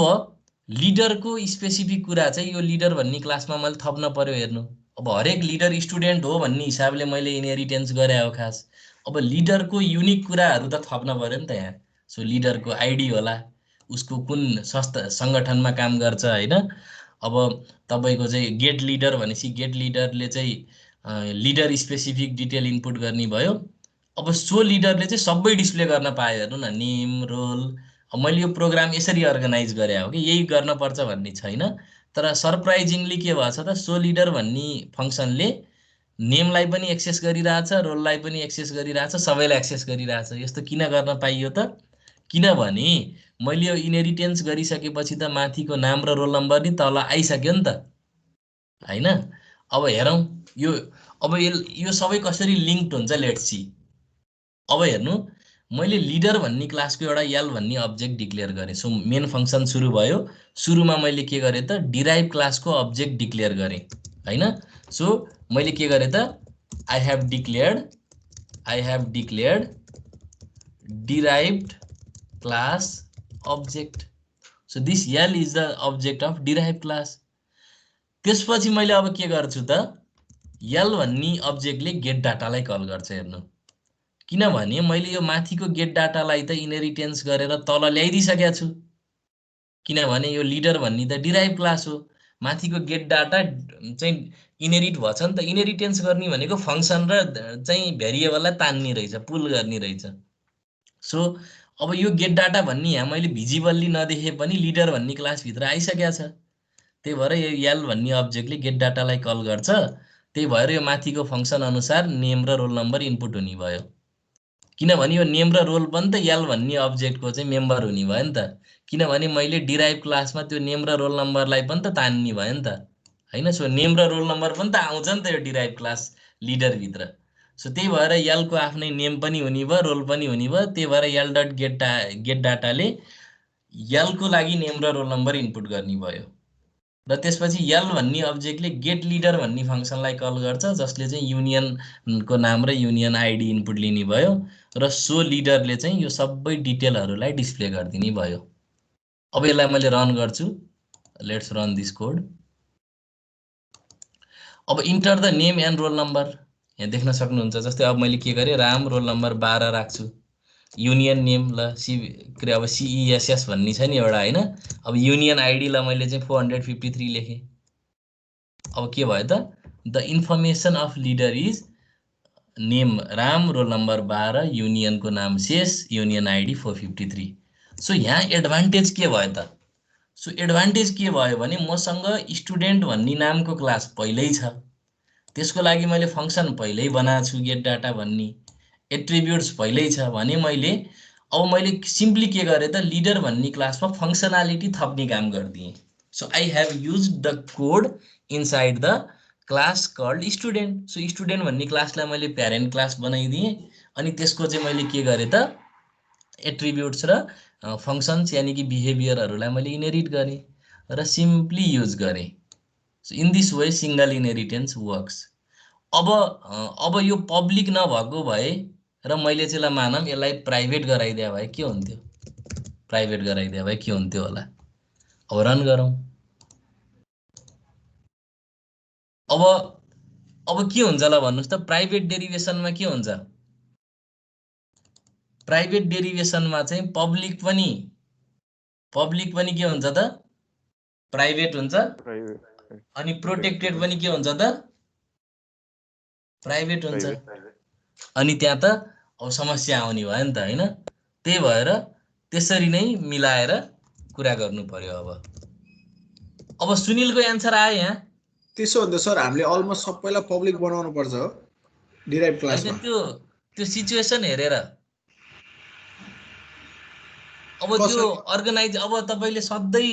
लिडरको स्पेसिफिक कुरा चाहिँ यो लिडर भन्ने क्लासमा मैले थप्न पर्यो। हेर्नु, अब हरेक लिडर स्टुडेन्ट हो भन्ने हिसाबले मैले इनहेरिटेन्स गरे हो खास। अब लिडरको युनिक कुराहरू त थप्न पर्यो नि त यहाँ। सो लिडरको आइडी होला, उसको कुन सङ्गठनमा काम गर्छ, होइन। अब तपाईँको चाहिँ गेट लिडर भनेपछि गेट लिडरले चाहिँ लिडर स्पेसिफिक डिटेल इनपुट गर्ने भयो। अब सो लिडरले चाहिँ सबै डिस्प्ले गर्न पायो। हेर्नु न, नेम, रोल। अब मैले यो प्रोग्राम यसरी अर्गनाइज गरे हो कि यही गर्नुपर्छ भन्ने छैन, तर सरप्राइजिङली के भएछ त, सो लिडर भन्ने फङ्सनले नेमलाई पनि एक्सेस गरिरहेछ, रोललाई पनि एक्सेस गरिरहेछ, सबैलाई एक्सेस गरिरहेछ। यस्तो किन गर्न पाइयो त, किनभने मैले यो इनहेरिटेन्स गरिसकेपछि त माथिको नाम र रोल नम्बर नि तल आइसक्यो नि त, हैन। अब हेरौँ यो सबै कसरी लिङ्क्ड हुन्छ, लेट्स सी। अब हेर्नु, मैले लिडर भन्ने क्लासको एउटा एल भन्ने अब्जेक्ट डिक्लेयर गरेँ। सो मेन फङ्सन सुरु भयो। सुरुमा मैले के गरेँ त, डिराइभ क्लासको अब्जेक्ट डिक्लेयर गरेँ, हैन। सो मैले के गरेँ त, I have declared derived class object. So this L is the object of derived class. त्यसपछि मैले अब के गर्छु त L भन्ने अब्जेक्टले गेट डाटालाई कल गर्छ हेर्नु किनभने मैले यो माथिको गेट डाटालाई त इनहेरिटेन्स गरेर तल ल्याइदिसकेको छु किनभने यो लिडर भन्ने त डिराइभ क्लास हो माथिको गेट डाटा चाहिँ इनहेरिट भछ नि त इनहेरिटेन्स गर्ने भनेको फंक्सन र चाहिँ भेरिएबललाई तान्ने रहेछ पुल गर्ने रहेछ सो अब यो गेट डाटा भन्ने यहाँ मैले भिजिबल्ली नदेखे पनि लिडर भन्ने क्लास भित्र आइसकेको छ त्यही भएर यो L भन्ने अब्जेक्टले गेट डाटालाई कल गर्छ त्यही भएर यो माथिको फंक्सन अनुसार नेम र रोल नम्बर इनपुट हुने भयो किनभने यो नेम र रोल पनि त L भन्ने अब्जेक्टको चाहिँ मेम्बर हुने भयो नि त किनभने मैले डिराइभ क्लासमा त्यो नेम र रोल नम्बरलाई पनि त तान्ने भयो नि त हैन सो नेम र रोल नम्बर पनि त आउँछ नि त यो डिराइभ क्लास लिडर भित्र सो त्यही भएर L को आफ्नै नेम पनि हुने भयो रोल पनि हुने भयो त्यही भएर L डट गेट डाटाले L को लागि नेम र रोल नम्बर इनपुट गर्ने भयो र त्यसपछि L भन्ने अब्जेक्टले गेट लिडर भन्ने फंक्सनलाई कल गर्छ जसले चाहिँ युनियनको नाम र युनियन आइडी इनपुट लिने भयो र सो लिडरले चाहिँ यो सबै डिटेलहरुलाई डिस्प्ले गर्दिने भयो अब यसलाई मैले रन गर्छु लेट्स रन दिस कोड अब enter the name and roll number यहाँ देख्न सक्नुहुन्छ जस्तै अब मैले के गरे राम रोल नम्बर 12 राख्छु युनियन नेम ल अब CESS भन्ने छ नि एउटा हैन अब युनियन आइडी ला मैले चाहिँ 453 लेखे अब के भयो त the information of leader is name Ram roll number 12 union को नाम शेष युनियन आइडी 453 सो यहाँ एडभान्टेज के भयो त सो एडभान्टेज के भयो भने मसँग स्टुडेन्ट भन्ने नामको क्लास पहिल्यै छ त्यसको लागि मैले फंक्सन पहिल्यै बनाएको छु गेट डाटा भन्ने एट्रिब्युट्स पहिल्यै छ भने मैले सिम्पली के गरे त लिडर भन्ने क्लासमा फंक्सनालिटी थप्ने काम गर्दिए so I have used the code inside the class called student so student भन्ने क्लासलाई मैले प्यारेन्ट क्लास बनाइदिए अनि त्यसको चाहिँ मैले के गरे त एट्रिब्युट्स र फंक्शन्स यानी कि बिहेभियरहरुलाई मैले इनहेरिट गरे र सिम्पली युज गरे so in this way single inheritance works अब यो पब्लिक नभएको भए र मैले चाहिँ मानम यसलाई प्राइभेट गराइदिया भए के हुन्थ्यो प्राइभेट गराइदिया भए के हुन्थ्यो होला अब रन गरौँ अब के हुन्छ ल भन्नुस् त प्राइभेट डेरिभेसनमा के हुन्छ प्राइभेट डेरिभेसनमा चाहिँ पब्लिक पनि के हुन्छ त प्राइभेट हुन्छ अनि प्रोटेक्टेड पनि के हुन्छ त प्राइभेट हुन्छ अनि त्यहाँ त अब समस्या आउने भयो नि त हैन त्यही भएर त्यसरी नै मिलाएर कुरा गर्नु पर्यो अब सुनिलको एन्सर आयो यहाँ त्यसो भन्दा सर हामीले अलमोस्ट सबैलाई पब्लिक बनाउनु पर्छ हो डिराइभ क्लासमा त्यो सिचुएसन हेरेर अब त्यो अर्गनाइज अब तपाईले सधैं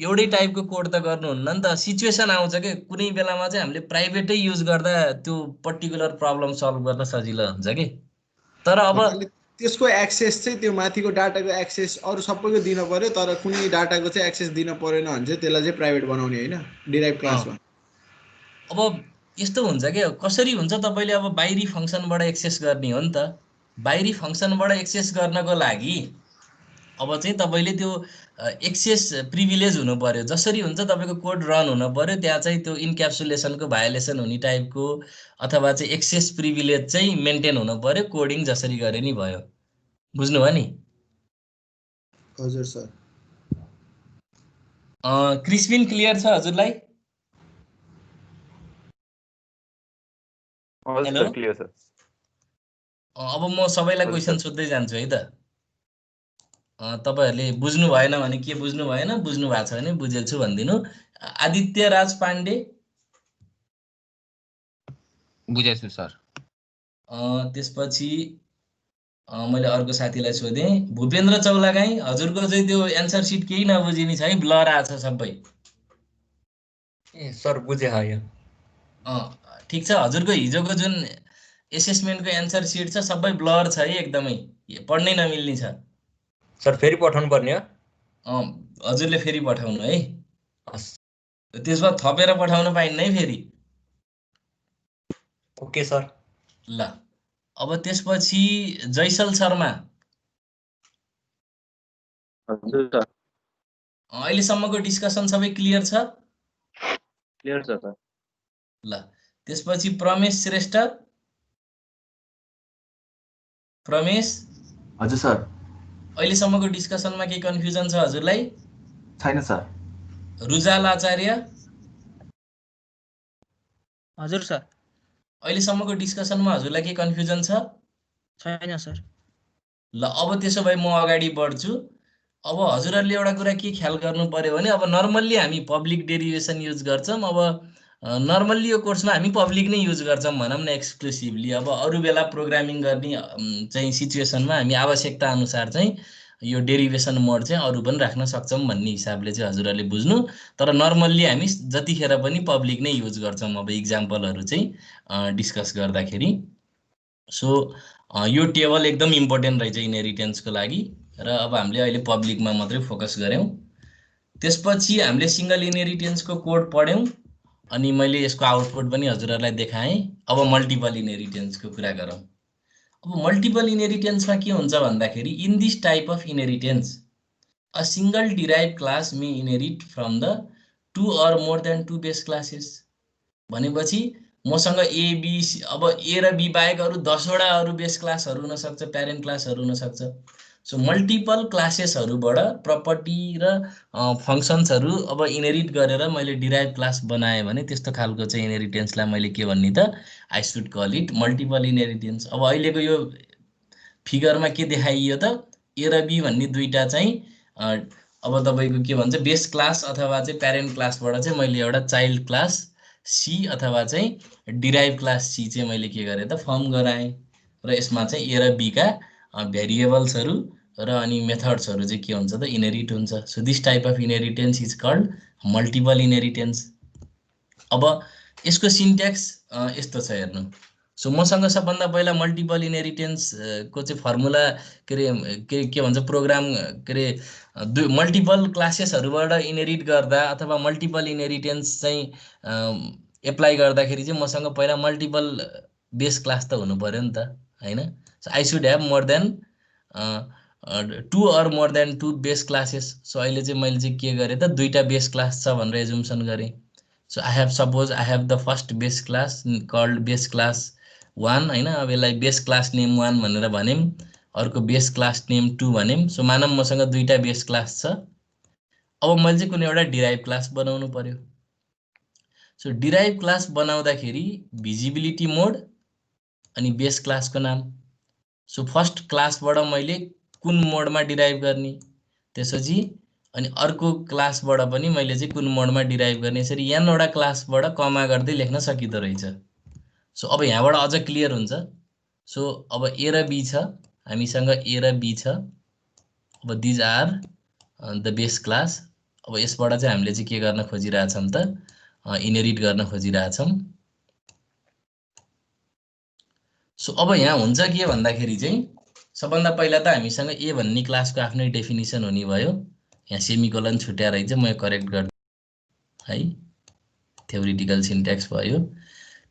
एउटै टाइपको कोड त गर्नुहुन्न नि त सिचुएसन आउँछ के कुनै बेलामा चाहिँ हामीले प्राइभेटै युज गर्दा त्यो पर्टिकुलर प्रब्लम सल्भ गर्न सजिलो हुन्छ के तर अब त्यसको एक्सेस चाहिँ त्यो माथिको डाटाको एक्सेस अरु सबैको दिन पर्यो तर कुनै डाटाको चाहिँ एक्सेस दिन परेन भने चाहिँ त्यसलाई चाहिँ प्राइभेट बनाउने हैन डिराइभ क्लासमा अब यस्तो हुन्छ के कसरी हुन्छ तपाईले अब बाहिरी फंक्सनबाट एक्सेस गर्ने हो नि त बाहिरी फंक्सनबाट एक्सेस गर्नको लागि अब चाहिँ तपाईले त्यो एक्सेस प्रिभिलेज हुनु पर्यो जसरी हुन्छ तपाईको कोड रन हुन पर्यो त्यहाँ चाहिँ त्यो इन्क्याप्सुलेसनको भायोलेसन हुने टाइपको अथवा चाहिँ एक्सेस प्रिभिलेज चाहिँ मेन्टेन हुन पर्यो कोडिङ जसरी गरे नि भयो बुझ्नु भयो नि हजुर सर क्रिस्पिन क्लियर छ हजुरलाई हेलो क्लियर सर अब म सबैलाई क्वेशन सोध्दै जान्छु है त तपाईहरुले बुझ्नु भएन भने के बुझ्नु भएन बुझ्नु भएको छ भने बुझेछु भन्दिनु आदित्य राज पाण्डे बुझेछु सर त्यसपछि मैले अर्को साथीलाई सोधे भूपेन्द्र चौलागाई हजुरको चाहिँ त्यो एन्सर शीट केही नबुझिनी छ है ब्लर आछ सबै ए सर बुझे हायो ठीक छ हजुरको हिजोको जुन एसेसमेन्टको एन्सर शीट छ सबै ब्लर छ है एकदमै पढ्नै नमिल्ने छ सर फेरि पठाउनु पर्ने हो हजुरले फेरि पठाउनु है त्यसमा थपेर पठाउन पाइन्न है फेरि ओके सर ल अब त्यसपछि जयसल शर्मा हजुर सर अहिलेसम्मको डिस्कसन सबै क्लियर छ? क्लियर छ सर। ल त्यसपछि प्रमेश श्रेष्ठ। प्रमेश, हजुर सर। अहिलेसम्मको डिस्कसनमा केही कन्फ्युजन छ हजुरलाई? छैन सर। रुजाल आचार्य। हजुर सर। अहिलेसम्मको डिस्कसनमा हजुरलाई केही कन्फ्युजन छ? छैन सर। ल अब त्यसो भए म अगाडि बढ्छु। अब हजुरहरूले एउटा कुरा के ख्याल गर्नु पर्यो भने अब नर्मल्ली हामी पब्लिक डेरिभेसन युज गर्छौँ। अब नर्मल्ली यो कोर्समा हामी पब्लिक नै युज गर्छौँ भनौँ न, एक्सक्लुसिभली। अब अरू बेला प्रोग्रामिङ गर्ने चाहिँ सिचुएसनमा हामी आवश्यकता अनुसार चाहिँ यो डेरिभेसन मोड चाहिँ अरू पनि राख्न सक्छौँ भन्ने हिसाबले चाहिँ हजुरहरूले बुझ्नु। तर नर्मल्ली हामी जतिखेर पनि पब्लिक नै युज गर्छौँ अब इक्जाम्पलहरू चाहिँ डिस्कस गर्दाखेरि। सो यो टेबल एकदम इम्पोर्टेन्ट रहेछ इनहेरिटेन्सको लागि र अब हामीले अहिले पब्लिकमा मात्रै फोकस गऱ्यौँ। त्यसपछि हामीले सिङ्गल इनहेरिटेन्सको कोड पढ्यौँ अनि मैले यसको आउटपुट पनि हजुरहरूलाई देखाएँ। अब मल्टिपल इनहेरिटेन्सको कुरा गरौँ। अब मल्टिपल इनहेरिटेन्समा के हुन्छ भन्दाखेरि in this type of inheritance a single derive class may inherit from the 2 or more than 2 base classes. भनेपछि मसँग ए बी सी, अब ए र बी बाहेक अरू 10 वटा अरू बेस क्लासहरू हुन सक्छ, प्यारेन्ट क्लासहरू हुन सक्छ। सो मल्टिपल क्लासेसहरूबाट प्रपर्टी र फङ्सन्सहरू अब इनहेरिट गरेर मैले डिराइभ क्लास बनाएँ भने त्यस्तो खालको चाहिँ इनहेरिटेन्सलाई मैले के भन्ने त, I should call it multiple inheritance. अब अहिलेको यो फिगरमा के देखाइयो त, ए र बी भन्ने दुईटा चाहिँ अब तपाईँको के भन्छ बेस क्लास अथवा चाहिँ प्यारेन्ट क्लासबाट चाहिँ मैले एउटा चाइल्ड क्लास सी अथवा चाहिँ डिराइभ क्लास सी चाहिँ मैले के गरेँ त, फर्म गराएँ। र यसमा चाहिँ ए र बीका भेरिएबल्सहरू र अनि मेथड्सहरू चाहिँ के हुन्छ त, इनहेरिट हुन्छ। So this type of inheritance is called multiple inheritance. अब यसको सिन्ट्याक्स यस्तो छ हेर्नु। सो मसँग सबभन्दा पहिला मल्टिपल इनहेरिटेन्स को चाहिँ फर्मुला के भन्छ प्रोग्राम के अरे मल्टिपल क्लासेसहरूबाट इनहेरिट गर्दा अथवा मल्टिपल इनहेरिटेन्स चाहिँ एप्लाई गर्दाखेरि चाहिँ मसँग पहिला मल्टिपल बेस क्लास त हुनु पर्यो नि त, होइन? So I should have more than 2 or more than 2 base classes. So अहिले चाहिँ मैले चाहिँ के गरेँ त, दुईटा बेस क्लास छ भनेर एजुम्सन गरेँ। So I have the first base class called base class 1, होइन? अब यसलाई बेस क्लास नेम 1 भनेर भन्यौँ, अर्को बेस क्लास नेम 2 भन्यौँ। सो मानौँ मसँग दुईटा बेस क्लास छ। अब मैले चाहिँ कुनै एउटा डिराइभ क्लास बनाउनु पर्यो। सो डिराइभ क्लास बनाउँदाखेरि भिजिबिलिटी मोड अनि बेस क्लासको नाम। सो फर्स्ट क्लासबाट मैले कुन मोडमा डिराइभ गर्ने, त्यसपछि अनि अर्को क्लासबाट पनि मैले चाहिँ कुन मोडमा डिराइभ गर्ने, यसरी एनवटा क्लासबाट कमा गर्दै लेख्न सकिँदो रहेछ। सो अब यहाँबाट अझ क्लियर हुन्छ। सो अब ए र बी छ, हामीसँग ए र बी छ। अब these are the base class. अब यसबाट चाहिँ हामीले चाहिँ के गर्न खोजिरहेछौँ त, इनहेरिट गर्न खोजिरहेछौँ। सो अब यहाँ हुन्छ के भन्दाखेरि चाहिँ सबभन्दा पहिला त हामीसँग ए भन्ने क्लासको आफ्नै डेफिनिसन हुने भयो। यहाँ सेमिकोलन छुट्याएर चाहिँ म करेक्ट गर्छु है, थ्योरिटिकल सिन्ट्याक्स भयो।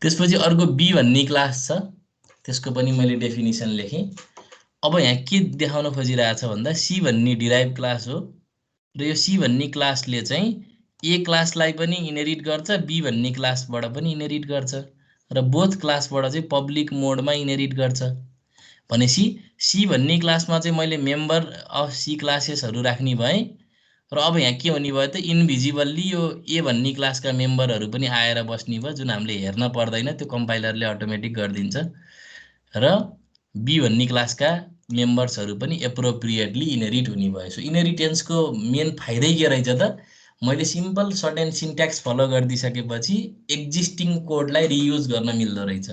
त्यसपछि अर्को बी भन्ने क्लास छ, त्यसको पनि मैले डेफिनिसन लेखेँ। अब यहाँ के देखाउन खोजिरहेछ भन्दा सी भन्ने डिराइभ क्लास हो र यो सी भन्ने क्लासले चाहिँ ए क्लासलाई पनि इनहेरिट गर्छ, बी भन्ने क्लासबाट पनि इनहेरिट गर्छ र बोथ क्लासबाट चाहिँ पब्लिक मोडमा इनहेरिट गर्छ। भनेपछि सी भन्ने क्लासमा चाहिँ मैले मेम्बर अफ सी क्लासेसहरू राख्ने भएँ र अब यहाँ के हुने भयो त, इन्भिजिबल्ली यो ए भन्ने क्लासका मेम्बरहरू पनि आएर बस्ने भयो, जुन हामीले हेर्न पर्दैन, त्यो कम्पाइलरले अटोमेटिक गरिदिन्छ। र बी भन्ने क्लासका मेम्बर्सहरू पनि एप्रोप्रिएटली इनहेरिट हुने भयो। सो इनहेरिटेन्सको मेन फाइदै के रहेछ त, मैले simple short and syntax follow गरिदिइसकेपछि एक्जिस्टिङ कोडलाई रियुज गर्न मिल्दो रहेछ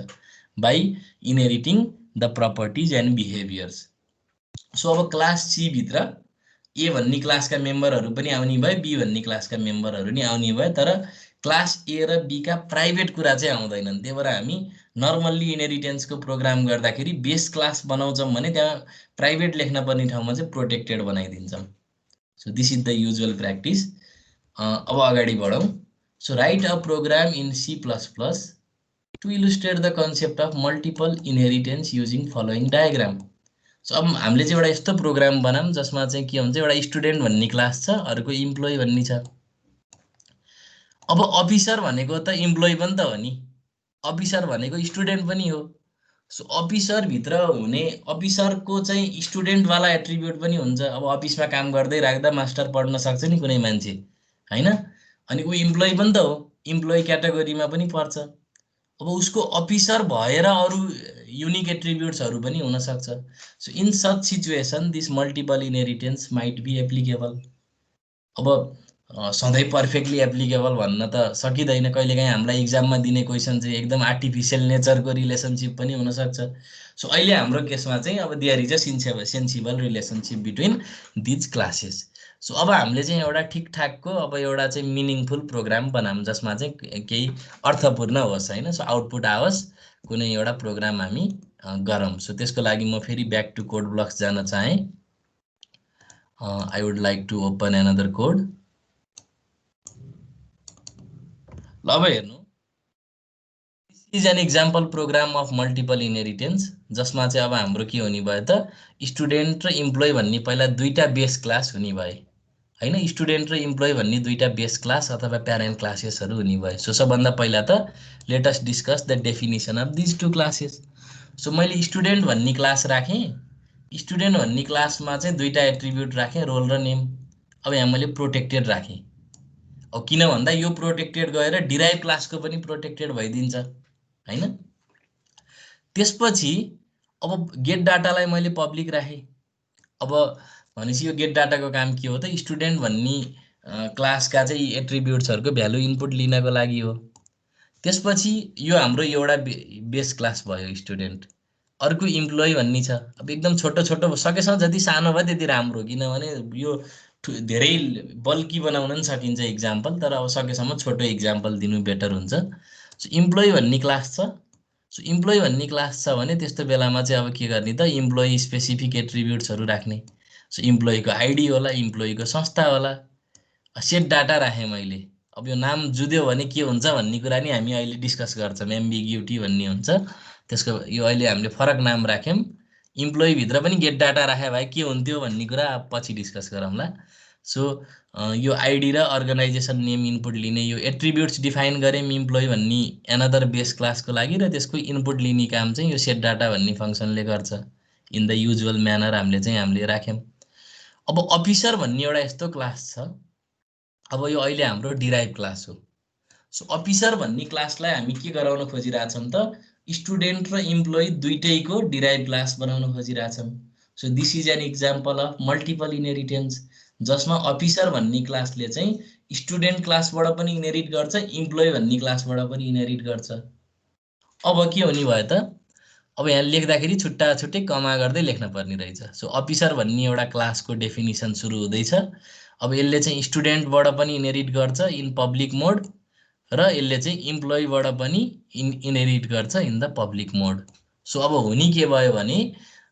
by inheriting the properties and behaviours. So अब क्लास सी भित्र ए भन्ने क्लासका मेम्बरहरू पनि आउने भयो, बी भन्ने क्लासका मेम्बरहरू नि आउने भयो, तर क्लास ए र बीका प्राइभेट कुरा चाहिँ आउँदैनन्। त्यही भएर हामी नर्मल्ली इनहेरिटेन्सको प्रोग्राम गर्दाखेरि बेस क्लास बनाउँछौँ भने त्यहाँ प्राइभेट लेख्न पर्ने ठाउँमा चाहिँ प्रोटेक्टेड बनाइदिन्छौँ। So this is the usual practice. अब अगाडि बढौँ। So write a program in C++ to illustrate the concept of multiple inheritance using following diagram. So अब हामीले चाहिँ एउटा यस्तो प्रोग्राम बनाऊँ जसमा चाहिँ के हुन्छ, एउटा स्टुडेन्ट भन्ने क्लास छ, अर्को इम्प्लोइ भन्ने छ। अब अफिसर भनेको त इम्प्लोइ पनि त हो नि, अफिसर भनेको स्टुडेन्ट पनि हो। सो अफिसर भित्र हुने अफिसरको चाहिँ स्टुडेन्टवाला एट्रिब्युट पनि हुन्छ। अब अफिसमा काम गर्दै राख्दा मास्टर पढ्न सक्छ नि कुनै मान्छे, हैन? अनि ऊ इम्प्लोइ पनि त हो, इम्प्लोइ क्याटेगोरीमा पनि पर्छ। अब उसको अफिसर भएर अरू युनिक एट्रिब्युट्सहरू पनि हुन सक्छ। So in such situation this multiple inheritance might be applicable. अब सधैँ पर्फेक्टली एप्लिकेबल भन्न त सकिँदैन, कहिलेकाहीँ हामीलाई इक्जाममा दिने क्वेसन चाहिँ एकदम आर्टिफिसियल नेचरको रिलेसनसिप पनि हुनसक्छ। सो अहिले हाम्रो केसमा चाहिँ अब there is a sensible relationship between these classes. So अब हामीले चाहिँ एउटा ठिकठाकको अब एउटा चाहिँ मिनिङफुल प्रोग्राम बनाऊँ जसमा चाहिँ केही अर्थपूर्ण होस्, होइन? सो आउटपुट आओस्, कुनै एउटा प्रोग्राम हामी गरौँ। सो त्यसको लागि म फेरि ब्याक टु कोड ब्लक्स जान चाहेँ। I would like to open another code. ल अब हेर्नु, this is an example program of multiple inheritance जसमा चाहिँ अब हाम्रो के हुने भयो त, स्टुडेन्ट र इम्प्लोइ भन्ने पहिला दुईटा बेस क्लास हुने भए, हैन? स्टुडेन्ट र इम्प्लोइ भन्ने दुईटा बेस क्लास अथवा प्यारेन्ट क्लासेसहरू हुने भए। सो सबभन्दा पहिला त let us discuss the definition of these two classes. So मैले स्टुडेन्ट भन्ने क्लास राखेँ, स्टुडेन्ट भन्ने क्लासमा चाहिँ दुईटा एट्रिब्युट राखेँ, रोल र नेम। अब यहाँ मैले प्रोटेक्टेड राखेँ। अब किन भन्दा यो प्रोटेक्टेड गएर डिराइभ क्लासको पनि प्रोटेक्टेड भइदिन्छ, हैन? त्यसपछि अब गेट डाटालाई मैले पब्लिक राखेँ। अब भनेपछि यो गेट डाटाको काम के हो त, स्टुडेन्ट भन्ने क्लासका चाहिँ एट्रिब्युट्सहरूको भ्यालु इनपुट लिनको लागि हो। त्यसपछि यो हाम्रो एउटा बेस क्लास भयो स्टुडेन्ट, अर्को इम्प्लोइ भन्ने छ। अब एकदम छोटो छोटो सकेसम्म जति सानो भयो त्यति राम्रो, किनभने यो धेरै बल्की बनाउन पनि सकिन्छ इक्जाम्पल, तर अब सकेसम्म छोटो इक्जाम्पल दिनु बेटर हुन्छ। सो इम्प्लोइ भन्ने क्लास छ। सो इम्प्लोइ भन्ने क्लास छ भने त्यस्तो बेलामा चाहिँ अब के गर्ने त, इम्प्लोइ स्पेसिफिक एट्रिब्युट्सहरू राख्ने। सो इम्प्लोइको आइडी होला, इम्प्लोइको संस्था होला। सेट डाटा राखेँ मैले। अब यो नाम जुद्यो भने के हुन्छ भन्ने कुरा नि हामी अहिले डिस्कस गर्छौँ, एम्बिग्युटी भन्ने हुन्छ त्यसको। यो अहिले हामीले फरक नाम राख्यौँ। इम्प्लोइ भित्र पनि गेट डाटा राखे भए के हुन्थ्यो भन्ने कुरा पछि डिस्कस गरौँला। सो यो आइडी र अर्गनाइजेसन नेम इनपुट लिने, यो एट्रिब्युट्स डिफाइन गऱ्यौँ इम्प्लोइ भन्ने एनदर बेस क्लासको लागि, र त्यसको इनपुट लिने काम चाहिँ यो सेट डाटा भन्ने फङ्सनले गर्छ। इन द युजुअल म्यानर हामीले राख्यौँ। अब अफिसर भन्ने एउटा यस्तो क्लास छ। अब यो अहिले हाम्रो डिराइभ क्लास हो। सो अफिसर भन्ने क्लासलाई हामी के गराउन खोजिरहेछौँ त, स्टुडेन्ट र इम्प्लोइ दुइटैको डिराइभ क्लास बनाउन खोजिरहेछौँ। So this is an example of multiple inheritance जसमा अफिसर भन्ने क्लासले चाहिँ स्टुडेन्ट क्लासबाट पनि इनहेरिट गर्छ, इम्प्लोइ भन्ने क्लासबाट पनि इनहेरिट गर्छ। अब के हुने भयो त, अब यहाँ लेख्दाखेरि छुट्टा छुट्टै कमा गर्दै लेख्न पर्ने रहेछ। सो अफिसर भन्ने एउटा क्लासको डेफिनिसन सुरु हुँदैछ। अब यसले चाहिँ स्टुडेन्टबाट पनि इनहेरिट गर्छ इन पब्लिक मोड, र यसले चाहिँ इम्प्लोइबाट पनि इनहेरिट गर्छ in the public mode. So अब हुने के भयो भने,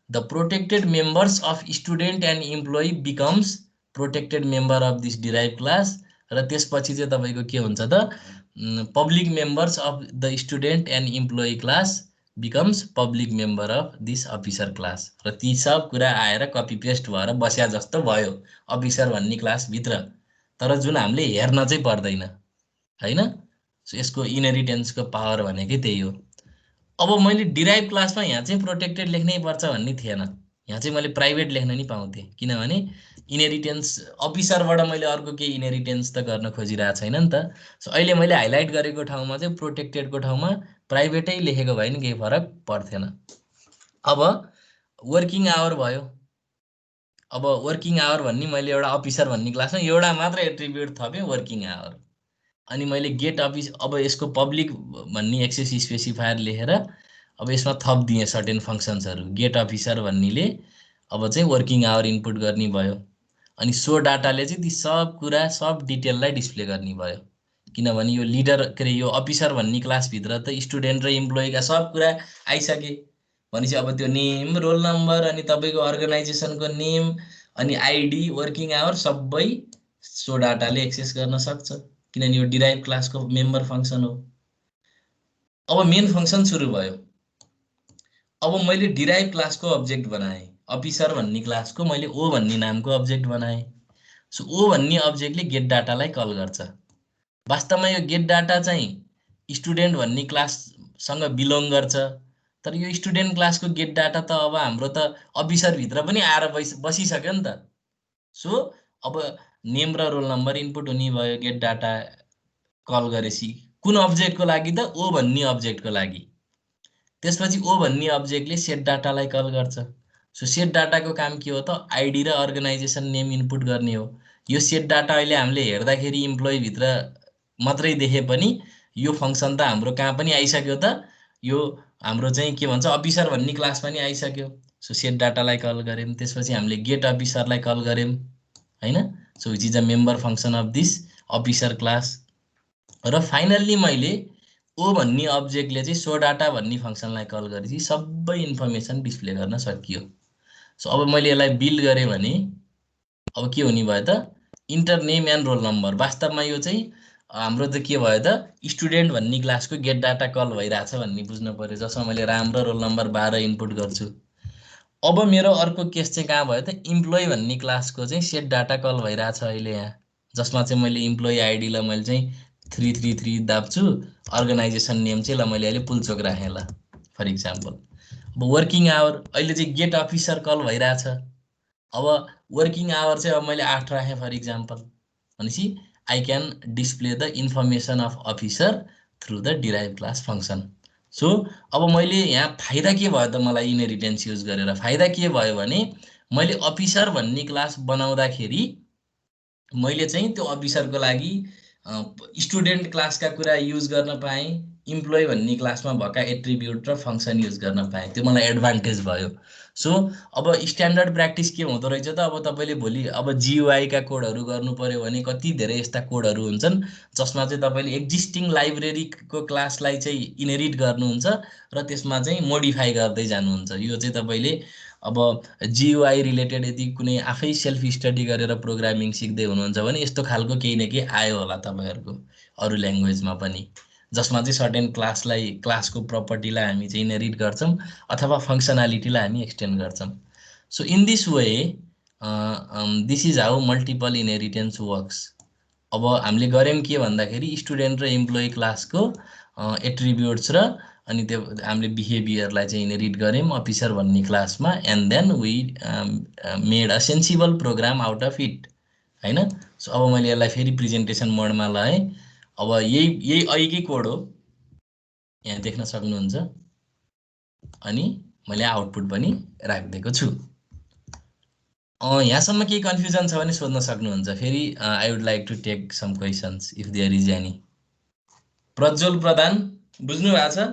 the protected members of student and employee becomes protected member of this derive class. र त्यसपछि चाहिँ तपाईँको के हुन्छ त, public members of the student and employee class becomes public member of this officer class. र ती सब कुरा आएर कपी पेस्ट भएर बस्या जस्तो भयो अफिसर भन्ने क्लासभित्र, तर जुन हामीले हेर्न चाहिँ पर्दैन, हैन? सो यसको इनहेरिटेन्सको पावर भनेकै त्यही हो। अब मैले डिराइभ क्लासमा यहाँ चाहिँ प्रोटेक्टेड लेख्नै पर्छ भन्ने थिएन, यहाँ चाहिँ मैले प्राइभेट लेख्न नि पाउँथेँ, किनभने इनहेरिटेन्स अफिसरबाट मैले अर्को केही इनहेरिटेन्स त गर्न खोजिरहेको छैन नि त। सो अहिले मैले हाइलाइट गरेको ठाउँमा चाहिँ प्रोटेक्टेडको ठाउँमा प्राइभेटै लेखेको भए नि केही फरक पर्थेन। अब वर्किङ आवर भयो। अब वर्किङ आवर भन्ने मैले एउटा अफिसर भन्ने क्लासमा एउटा मात्र एट्रिब्युट थपेँ, वर्किङ आवर। अनि मैले गेट अफिस, अब यसको पब्लिक भन्ने एक्सेस स्पेसिफायर लेखेर अब यसमा थपिदिएँ सर्टेन फङ्सन्सहरू। गेट अफिसर भन्नेले अब चाहिँ वर्किङ आवर इनपुट गर्ने भयो। अनि सो डाटाले चाहिँ ती सब कुरा सब डिटेललाई डिस्प्ले गर्ने भयो, किनभने यो लिडर के अरे यो अफिसर भन्ने क्लासभित्र त स्टुडेन्ट र इम्प्लोइका सब कुरा आइसके भनेपछि अब त्यो नेम, रोल नम्बर, अनि तपाईँको अर्गनाइजेसनको नेम, अनि आइडी, वर्किङ आवर सबै सो डाटाले एक्सेस गर्न सक्छ, किनभने यो डिराइभ क्लासको मेम्बर फङ्सन हो। अब मेन फङ्सन सुरु भयो। अब मैले डिराइभ क्लासको अब्जेक्ट बनाएँ। अफिसर भन्ने क्लासको मैले ओ भन्ने नामको अब्जेक्ट बनाएँ। सो ओ भन्ने अब्जेक्टले गेट डाटालाई कल गर्छ। वास्तवमा यो गेट डाटा चाहिँ स्टुडेन्ट भन्ने क्लाससँग बिलोङ गर्छ, तर यो स्टुडेन्ट क्लासको गेट डाटा त अब हाम्रो त अफिसरभित्र पनि आएर बसिसक्यो नि त। सो अब नेम र रोल नम्बर इनपुट हुने भयो गेट डाटा कल गरेपछि। कुन अब्जेक्टको लागि त? ओ भन्ने अब्जेक्टको लागि। त्यसपछि ओ भन्ने अब्जेक्टले सेट डाटालाई कल गर्छ। सो सेट डाटाको काम के हो त? आइडी र अर्गनाइजेसन नेम इनपुट गर्ने हो। यो सेट डाटा अहिले हामीले हेर्दाखेरि इम्प्लोइभित्र मात्रै देखे पनि यो फङ्सन त हाम्रो कहाँ पनि आइसक्यो त? यो हाम्रो चाहिँ के भन्छ अफिसर भन्ने क्लास पनि आइसक्यो। सो सेट डाटालाई कल गऱ्यौँ, त्यसपछि हामीले गेट अफिसरलाई कल गऱ्यौँ हैन। So which is a member function of this officer class. र फाइनल्ली मैले ओ भन्ने अब्जेक्टले चाहिँ सो डाटा भन्ने फङ्सनलाई कल गरेपछि सबै इन्फर्मेसन डिस्प्ले गर्न सकियो। सो अब मैले यसलाई बिल्ड गरेँ भने अब के हुने भयो त? Enter name and roll number. वास्तवमा यो चाहिँ हाम्रो त के भयो त? स्टुडेन्ट भन्ने क्लासको गेट डाटा कल भइरहेछ भन्ने बुझ्नु पर्यो, जसमा मैले राम र रोल नम्बर 12 इनपुट गर्छु। अब मेरो अर्को केस चाहिँ कहाँ भयो त? इम्प्लोइ भन्ने क्लासको चाहिँ सेट डाटा कल भइरहेछ अहिले यहाँ, जसमा चाहिँ मैले इम्प्लोइ आइडीलाई मैले चाहिँ 333 दाब्छु, अर्गनाइजेसन नेम चाहिँ ल मैले अहिले पुलचोक राखेँ ल फर इक्जाम्पल। अब वर्किङ आवर अहिले चाहिँ गेट अफिसर कल भइरहेछ। अब वर्किङ आवर चाहिँ अब मैले 8 राखेँ फर इक्जाम्पल। भनेपछि I can display the information of officer through the derive class function. So अब मैले यहाँ फाइदा के भयो त मलाई इनहेरिटेन्स युज गरेर? फाइदा के भयो भने मैले अफिसर भन्ने क्लास बनाउँदाखेरि मैले चाहिँ त्यो अफिसरको लागि स्टुडेन्ट क्लासका कुरा युज गर्न पाएँ, इम्प्लोइ भन्ने क्लासमा भएका एट्रिब्युट र फङ्सन युज गर्न पाएँ। त्यो मलाई एडभान्टेज भयो। सो अब स्ट्यान्डर्ड प्र्याक्टिस के हुँदो रहेछ त? अब तपाईँले भोलि अब जियुआईका कोडहरू गर्नु पर्यो भने कति धेरै यस्ता कोडहरू हुन्छन् जसमा चाहिँ तपाईँले एक्जिस्टिङ लाइब्रेरीको क्लासलाई चाहिँ इनहेरिट गर्नुहुन्छ र त्यसमा चाहिँ मोडिफाई गर्दै जानुहुन्छ। यो चाहिँ तपाईँले अब जियुआई रिलेटेड यदि कुनै आफै सेल्फ स्टडी गरेर प्रोग्रामिङ सिक्दै हुनुहुन्छ भने यस्तो खालको केही न केही आयो होला तपाईँहरूको अरू ल्याङ्ग्वेजमा पनि, जसमा चाहिँ सर्टेन क्लासको प्रपर्टीलाई हामी चाहिँ इनहेरिट गर्छौँ अथवा फङ्सनालिटीलाई हामी एक्सटेन्ड गर्छौँ। So in this way this is how multiple inheritance works. अब हामीले गऱ्यौँ के भन्दाखेरि स्टुडेन्ट र इम्प्लोइ क्लासको एट्रिब्युट्स र अनि त्यो हामीले बिहेभियरलाई चाहिँ इनहेरिट गऱ्यौँ अफिसर भन्ने क्लासमा, and then we made a sensible program out of it हैन। सो अब मैले यसलाई फेरि प्रेजेन्टेसन मोडमा लगाएँ। अब यही अघिकै कोड हो, यहाँ देख्न सक्नुहुन्छ, अनि मैले आउटपुट पनि राखिदिएको छु। यहाँसम्म केही कन्फ्युजन छ भने सोध्न सक्नुहुन्छ। फेरि I would like to take some questions if there is any. Prajwal Pradhan बुझ्नु भएको छ?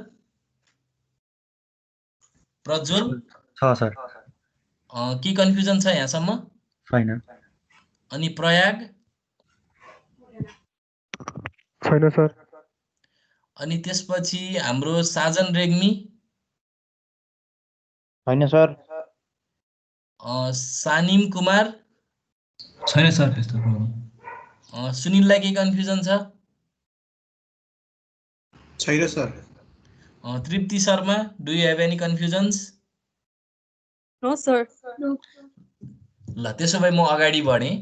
प्रज्वल छ सर। के कन्फ्युजन छ यहाँसम्म? छैन। अनि प्रयाग? छैन सर। अनि त्यसपछि हाम्रो साजन रेग्मी? छैन सर। सानिम कुमार? छैन सर त्यस्तो प्रब्लम। सुनिललाई केही कन्फ्युजन छ? छैन sir. Tripti Sharma, do you have any confusions? No sir. ल त्यसो भए म अगाडि बढेँ।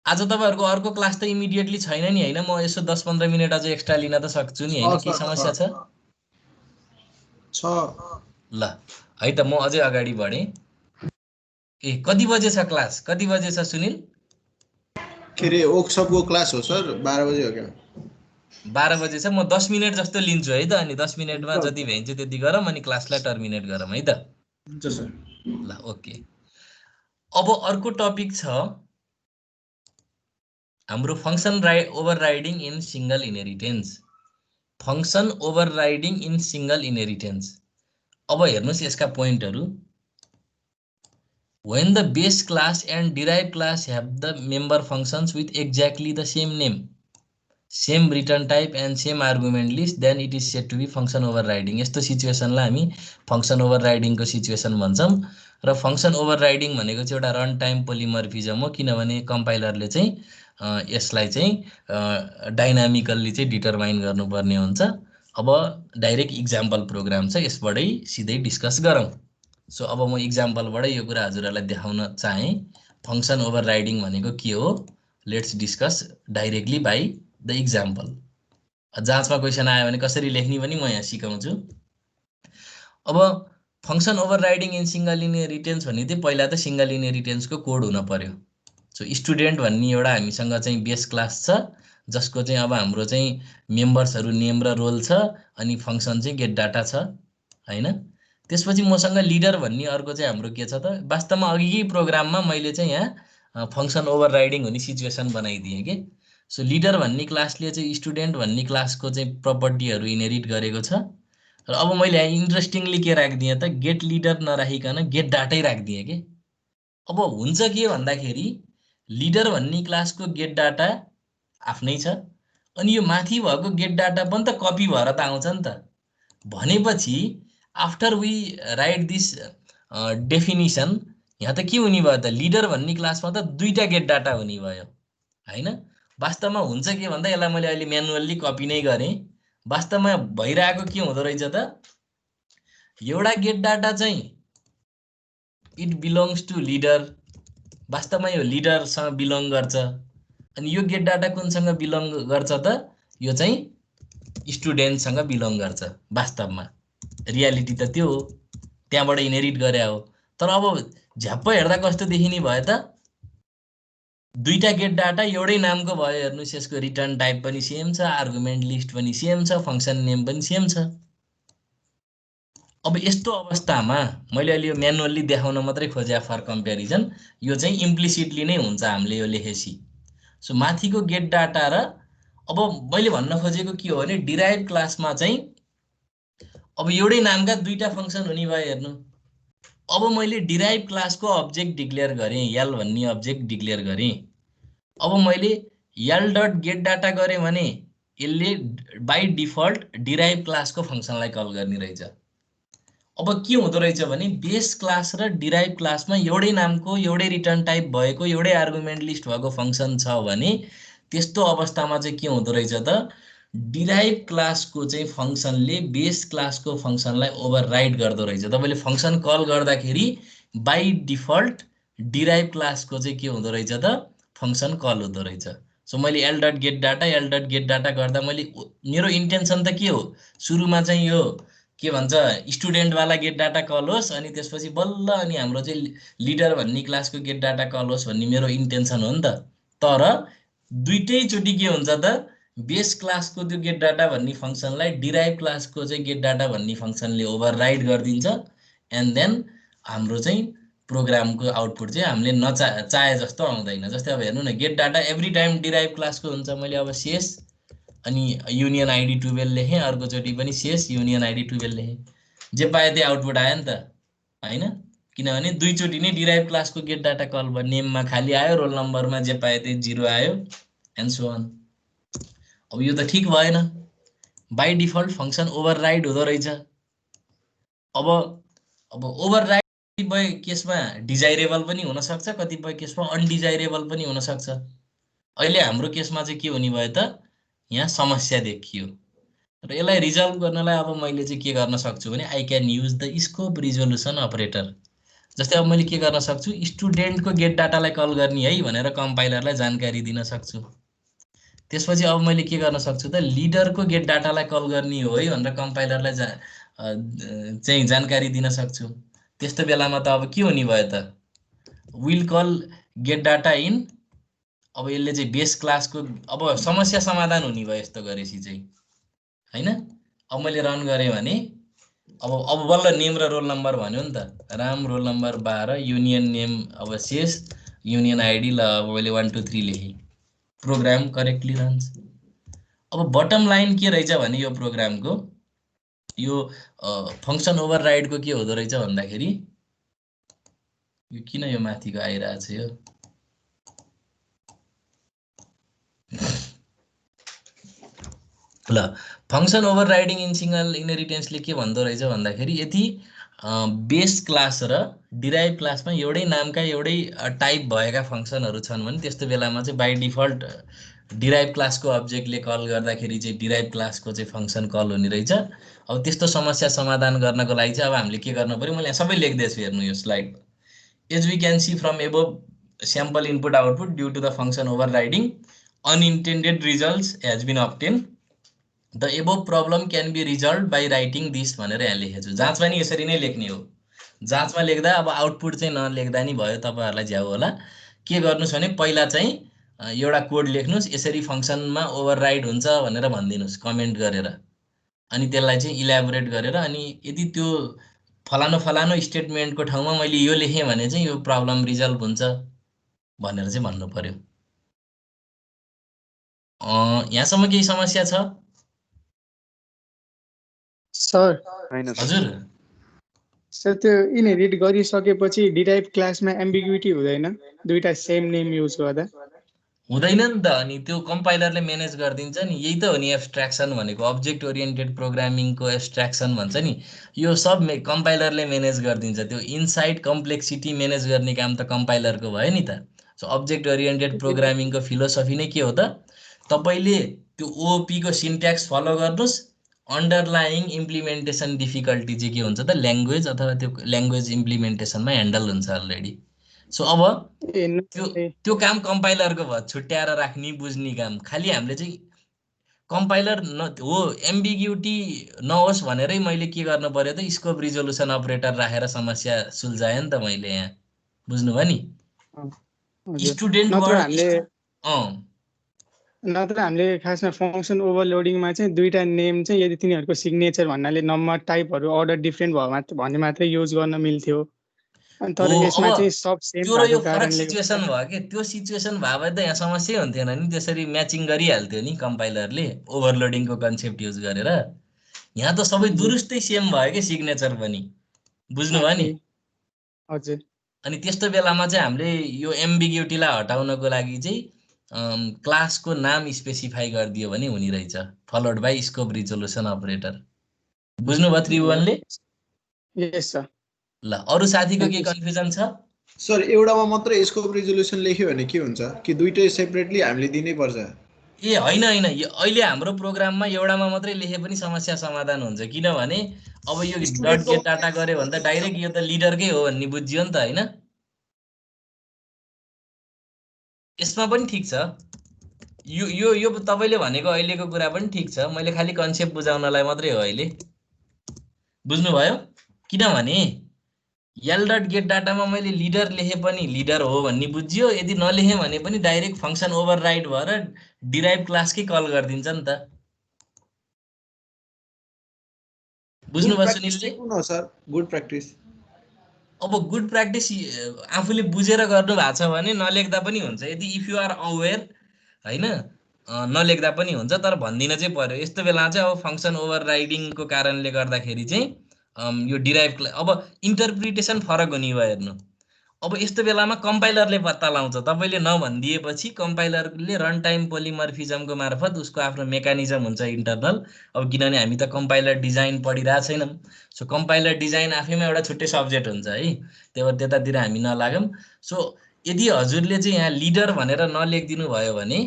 आज तपाईँहरूको अर्को क्लास त इमिडिएटली छैन नि हैन? म यसो 10-15 मिनट अझ एक्स्ट्रा लिन त सक्छु नि हैन? के समस्या छ? ल है त म अझै अगाडि बढेँ। कति बजे छ क्लास? कति बजे छ सुनिल? के रे वर्कसपको क्लास हो सर, 12 बजे हो क्या? 12 बजे छ। म 10 मिनट जस्तो लिन्छु है त, अनि 10 मिनटमा जति भ्याइन्छ त्यति गरौँ अनि क्लासलाई टर्मिनेट गरौँ है त? हुन्छ सर। ल ओके। अब अर्को टपिक छ हाम्रो function overriding in single inheritance. Function overriding in single inheritance. अब हेर्नुस् यसका पोइन्टहरू। When the base class and derived class have the member functions with exactly the same name, same return type and same argument list, then it is said to be function overriding. यस्तो सिचुएसनलाई हामी function ओभरराइडिङको situation भन्छौँ। र function overriding भनेको चाहिँ एउटा run time पोलिमर्फिजम हो, किनभने कम्पाइलरले चाहिँ यसलाई चाहिँ डाइनामिकल्ली चाहिँ डिटरमाइन गर्नुपर्ने हुन्छ। अब डाइरेक्ट इक्जाम्पल प्रोग्राम छ, यसबाटै सिधै डिस्कस गरौँ। सो अब म इक्जाम्पलबाटै यो कुरा हजुरहरूलाई देखाउन चाहेँ। फङ्सन ओभरराइडिङ भनेको के हो, let's discuss directly by the example. जाँचमा क्वेसन आयो भने कसरी लेख्ने पनि म यहाँ सिकाउँछु। अब function overriding in single inheritance भन्ने चाहिँ पहिला त सिङ्गल इनहेरिटेन्सको कोड हुन पर्यो। सो स्टुडेन्ट भन्ने एउटा हामीसँग चाहिँ बेस क्लास छ, जसको चाहिँ अब हाम्रो चाहिँ मेम्बर्सहरू नेम र रोल छ, अनि फङ्सन चाहिँ गेट डाटा छ हैन। त्यसपछि मसँग लिडर भन्ने अर्को चाहिँ हाम्रो के छ त, वास्तवमा अघिकै प्रोग्राममा मैले चाहिँ यहाँ फङ्सन ओभरराइडिङ हुने सिचुएसन बनाइदिएँ के। सो लिडर भन्ने क्लासले चाहिँ स्टुडेन्ट भन्ने क्लासको चाहिँ प्रपर्टीहरू इनहेरिट गरेको छ। र अब मैले यहाँ इन्ट्रेस्टिङली के राखिदिएँ त, गेट लिडर नराखिकन गेट डाटै राखिदिएँ के। अब हुन्छ के भन्दाखेरि लिडर भन्ने क्लासको गेट डाटा आफ्नै छ, अनि यो माथि भएको गेट डाटा पनि त कपी भएर त आउँछ नि त। भनेपछि after we write this definition, यहाँ त के हुने भयो त, लिडर भन्ने क्लासमा त दुईटा गेट डाटा हुने भयो हैन। वास्तवमा हुन्छ के भन्दा यसलाई मैले अहिले म्यानुअल्ली कपी नै गरेँ। वास्तवमा भइरहेको के हुँदो रहेछ त, एउटा गेट डाटा चाहिँ इट बिलोङ्स टु लिडर, वास्तवमा यो लिडरसँग बिलोङ गर्छ। अनि यो गेट डाटा कुनसँग बिलोङ गर्छ त, यो चाहिँ स्टुडेन्टसँग बिलोङ गर्छ। वास्तवमा रियालिटी त त्यो हो, त्यहाँबाट इनहेरिट गरे हो। तर अब झ्याप्प हेर्दा कस्तो देखिने भयो त, दुईटा गेट डाटा एउटै नामको भयो। हेर्नुहोस्, यसको रिटर्न टाइप पनि सेम छ, आर्गुमेन्ट लिस्ट पनि सेम छ, फङ्सन नेम पनि सेम छ। अब यस्तो अवस्थामा मैले अहिले यो म्यानुअल्ली देखाउन मात्रै खोजे फर कम्पेरिजन, यो चाहिँ इम्प्लिसिटली नै हुन्छ हामीले यो लेखेसी। सो माथिको गेट डाटा र अब मैले भन्न खोजेको के हो भने डिराइभ क्लासमा चाहिँ अब एउटै नामका दुईटा फङ्सन हुने भयो। हेर्नु, अब मैले डिराइभ क्लासको अब्जेक्ट डिक्लेयर गरेँ, यल भन्ने अब्जेक्ट डिक्लेयर गरेँ। अब मैले यल डट गेट डाटा गरेँ भने यसले बाई डिफल्ट डिराइभ क्लासको फङ्सनलाई कल गर्ने रहेछ। अब के हुँदो रहेछ भने बेस क्लास र डिराइभ क्लासमा एउटै नामको एउटै रिटर्न टाइप भएको एउटै आर्गुमेन्ट लिस्ट भएको फङ्सन छ भने त्यस्तो अवस्थामा चाहिँ के हुँदो रहेछ त, डिराइभ क्लासको चाहिँ फङ्सनले बेस क्लासको फङ्सनलाई ओभरराइड गर्दो रहेछ। तपाईँले फङ्सन कल गर्दाखेरि बाई डिफल्ट डिराइभ क्लासको चाहिँ के हुँदो रहेछ त, फङ्सन कल हुँदो रहेछ। सो मैले एल डट गेट डाटा गर्दा मैले मेरो इन्टेन्सन त के हो, सुरुमा चाहिँ यो के भन्छ स्टुडेन्टवाला गेट डाटा कल होस्, अनि त्यसपछि बल्ल अनि हाम्रो चाहिँ लिडर भन्ने क्लासको गेट डाटा कल होस् भन्ने मेरो इन्टेन्सन हो नि त। तर दुईटैचोटि के हुन्छ त, बेस क्लासको त्यो गेट डाटा भन्ने फङ्सनलाई डिराइभ क्लासको चाहिँ गेट डाटा भन्ने फङ्सनले ओभरराइड गरिदिन्छ। एन्ड देन हाम्रो चाहिँ प्रोग्रामको आउटपुट चाहिँ हामीले चाहे जस्तो आउँदैन। जस्तै अब हेर्नु न, get data every time derive क्लासको हुन्छ। मैले अब शेष अनि युनियन आइडी 12 लेखेँ, अर्कोचोटि पनि शेष युनियन आइडी 12 लेखेँ, जे पाए त्यही आउटपुट आयो नि त हैन। किनभने दुईचोटि नै डिराइभ क्लासको गेट डाटा कल भयो, नेममा खाली आयो, रोल नम्बरमा जे पाए त्यही 0 आयो, एन्ड सो अन। अब यो त ठिक भएन, बाई डिफल्ट फङ्सन ओभरराइड हुँदो रहेछ। अब ओभरराइड कतिपय केसमा डिजाइरेबल पनि हुनसक्छ, कतिपय केसमा अनडिजाइरेबल पनि हुनसक्छ। अहिले हाम्रो केसमा चाहिँ के हुने भयो त, यहाँ समस्या देखियो। र यसलाई रिजल्भ गर्नलाई अब मैले चाहिँ के गर्न सक्छु भने I can use the scope resolution operator. जस्तै अब मैले के गर्न सक्छु, स्टुडेन्टको गेट डाटालाई कल गर्ने है भनेर कम्पाइलरलाई जानकारी दिन सक्छु। त्यसपछि अब मैले के गर्न सक्छु त, लिडरको गेट डाटालाई कल गर्ने हो है भनेर कम्पाइलरलाई चाहिँ जानकारी दिन सक्छु। त्यस्तो बेलामा त अब के हुने भयो त, will call get data in, अब यसले चाहिँ बेस क्लासको अब समस्या समाधान हुने भयो यस्तो गरेपछि चाहिँ हैन। अब मैले रन गरेँ भने अब बल्ल नेम र रोल नम्बर भन्यो नि त, Ram roll number 12 union name अब शेष युनियन आइडी, ल अब मैले 1 2 3 लेखेँ, प्रोग्राम करेक्टली रन्स। अब बटम लाइन के रहेछ भने यो प्रोग्रामको यो फङ्सन ओभरराइडको के हुँदो रहेछ भन्दाखेरि, यो किन यो माथिको आइरहेछ यो, ल फङ्सन ओभरराइडिङ इन सिङ्गल इनहेरिटेन्सले के भन्दो रहेछ भन्दाखेरि, यदि बेस क्लास र डिराइभ क्लासमा एउटै नामका एउटै टाइप भएका फङ्सनहरू छन् भने त्यस्तो बेलामा चाहिँ बाई डिफल्ट डिराइभ क्लासको अब्जेक्टले कल गर्दाखेरि चाहिँ डिराइभ क्लासको चाहिँ फङ्सन कल हुने रहेछ। अब त्यस्तो समस्या समाधान गर्नको लागि चाहिँ अब हामीले के गर्नु पर्यो, मैले यहाँ सबै लेख्दैछु हेर्नु यो slide. As we can see from above sample input output due to the function overriding unintended results has been obtain the above problem can be resolve by writing this भनेर यहाँ लेखेको छु। जाँचमा नि यसरी नै लेख्ने हो। जाँचमा लेख्दा अब आउटपुट चाहिँ नलेख्दा नि भयो, तपाईँहरूलाई झ्याउ होला। के गर्नुहोस् भने पहिला चाहिँ एउटा कोड लेख्नुहोस्, यसरी फङ्सनमा ओभरराइड हुन्छ भनेर भनिदिनुहोस् कमेन्ट गरेर, अनि त्यसलाई चाहिँ इलाबोरेट गरेर, अनि यदि त्यो फलानो फलानो स्टेटमेन्टको ठाउँमा मैले यो लेखेँ भने चाहिँ यो प्रब्लम रिजल्भ हुन्छ भनेर चाहिँ भन्नु पर्यो। यहाँसम्म केही समस्या छ? सर हजुर सर त्यो इनहेरिट गरिसकेपछि डिराइभ क्लासमा एम्बिग्युटी हुँदैन दुईटा सेम नेम युज गर्दा? हुँदैन नि त, अनि त्यो कम्पाइलरले म्यानेज गरिदिन्छ नि। यही त हो नि एब्स्ट्र्याक्सन भनेको, अब्जेक्ट ओरिएन्टेड प्रोग्रामिङको एब्स्ट्र्याक्सन भन्छ नि। यो सब कम्पाइलरले म्यानेज गरिदिन्छ। त्यो इनसाइड कम्प्लेक्सिटी म्यानेज गर्ने काम त कम्पाइलरको भयो नि त। सो अब्जेक्ट ओरिएन्टेड प्रोग्रामिङको फिलोसफी नै के हो त, तपाईँले त्यो ओओपीको सिन्ट्याक्स फलो गर्नुहोस्। अन्डरलाइङ इम्प्लिमेन्टेसन डिफिकल्टी चाहिँ के हुन्छ त, ल्याङ्ग्वेज अथवा त्यो ल्याङ्ग्वेज इम्प्लिमेन्टेसनमा ह्यान्डल हुन्छ अलरेडी। सो अब त्यो काम कम्पाइलरको भयो, छुट्याएर राख्ने बुझ्ने काम। खालि हामीले चाहिँ कम्पाइलर हो एम्बिग्युटी नहोस् भनेरै मैले के गर्नु पर्यो त, स्कोप रिजोल्युसन अपरेटर राखेर समस्या सुल्झाएँ नि त मैले यहाँ। बुझ्नुभयो नि? स्टुडेन्ट नत्र हामीले खासमा फङ्सन ओभरलोडिङमा चाहिँ दुईटा नेम चाहिँ यदि तिनीहरूको सिग्नेचर भन्नाले नम्बर टाइपहरू अर्डर डिफ्रेन्ट भयो भने मात्रै युज गर्न मिल्थ्यो। अनि तर यसमा चाहिँ सब सेम त्यो र यो भएको फरक कारणले सिचुएसन भयो के। त्यो सिचुएसन भए भए त यहाँ समस्या हुन्थेन नि, त्यसरी म्याचिङ गरिहाल्थ्यो नि कम्पाइलरले ओभरलोडिङको कन्सेप्ट युज गरेर। यहाँ त सबै दुरुस्तै सेम भयो कि सिग्नेचर पनि। बुझ्नुभयो नि? हजुर। अनि त्यस्तो बेलामा चाहिँ हामीले यो एम्बिग्युटीलाई हटाउनको लागि चाहिँ क्लासको नाम स्पेसिफाई गरिदियो भने हुने रहेछ, followed by scope resolution operator. बुझ्नुभयो त्रिभुवनले? यस सर। ल अरू साथीको के कन्फ्युजन छ? सर एउटामा मात्रै स्कोप रिजोल्युसन लेख्यो भने के हुन्छ कि दुईटै सेपरेटली हामीले दिनै पर्छ? ए होइन होइन, अहिले हाम्रो प्रोग्राममा एउटामा मात्रै लेखे पनि समस्या समाधान हुन्छ। किनभने अब यो डट गेट डाटा गऱ्यो भने त डाइरेक्ट यो त लिडरकै हो भन्ने बुझियो नि त, होइन? यसमा पनि ठिक छ, यो यो यो तपाईँले भनेको अहिलेको कुरा पनि ठिक छ। मैले खालि कन्सेप्ट बुझाउनलाई मात्रै हो अहिले। बुझ्नुभयो? किनभने एल डट गेट डाटामा मैले लिडर लेखे पनि लिडर हो भन्ने बुझियो, यदि नलेखेँ भने पनि डाइरेक्ट फङ्सन ओभरराइड भएर डिराइभ क्लासकै कल गरिदिन्छ नि त। बुझ्नुभयो सुनिलले? Good practice. अब गुड प्र्याक्टिस आफूले बुझेर गर्नु भएको छ भने नलेख्दा पनि हुन्छ। यदि इफ यु आर अवेर, होइन, नलेख्दा पनि हुन्छ, तर भनिदिन चाहिँ पर्यो। यस्तो बेला चाहिँ अब फङ्सन ओभरराइडिङको कारणले गर्दाखेरि चाहिँ यो डिराइभ अब इन्टरप्रिटेसन फरक हुने भयो। हेर्नु, अब यस्तो बेलामा कम्पाइलरले पत्ता लाउँछ, तपाईँले नभनिदिएपछि कम्पाइलरले रन टाइम पोलिमर्फिजमको मार्फत उसको आफ्नो मेकानिजम हुन्छ इन्टरनल। अब किनभने हामी त कम्पाइलर डिजाइन पढिरहेको छैनौँ, सो कम्पाइलर डिजाइन आफैमा एउटा छुट्टै सब्जेक्ट हुन्छ है, त्यही भएर त्यतातिर हामी नलागौँ। सो यदि हजुरले चाहिँ यहाँ लिडर भनेर नलेखिदिनु भयो भने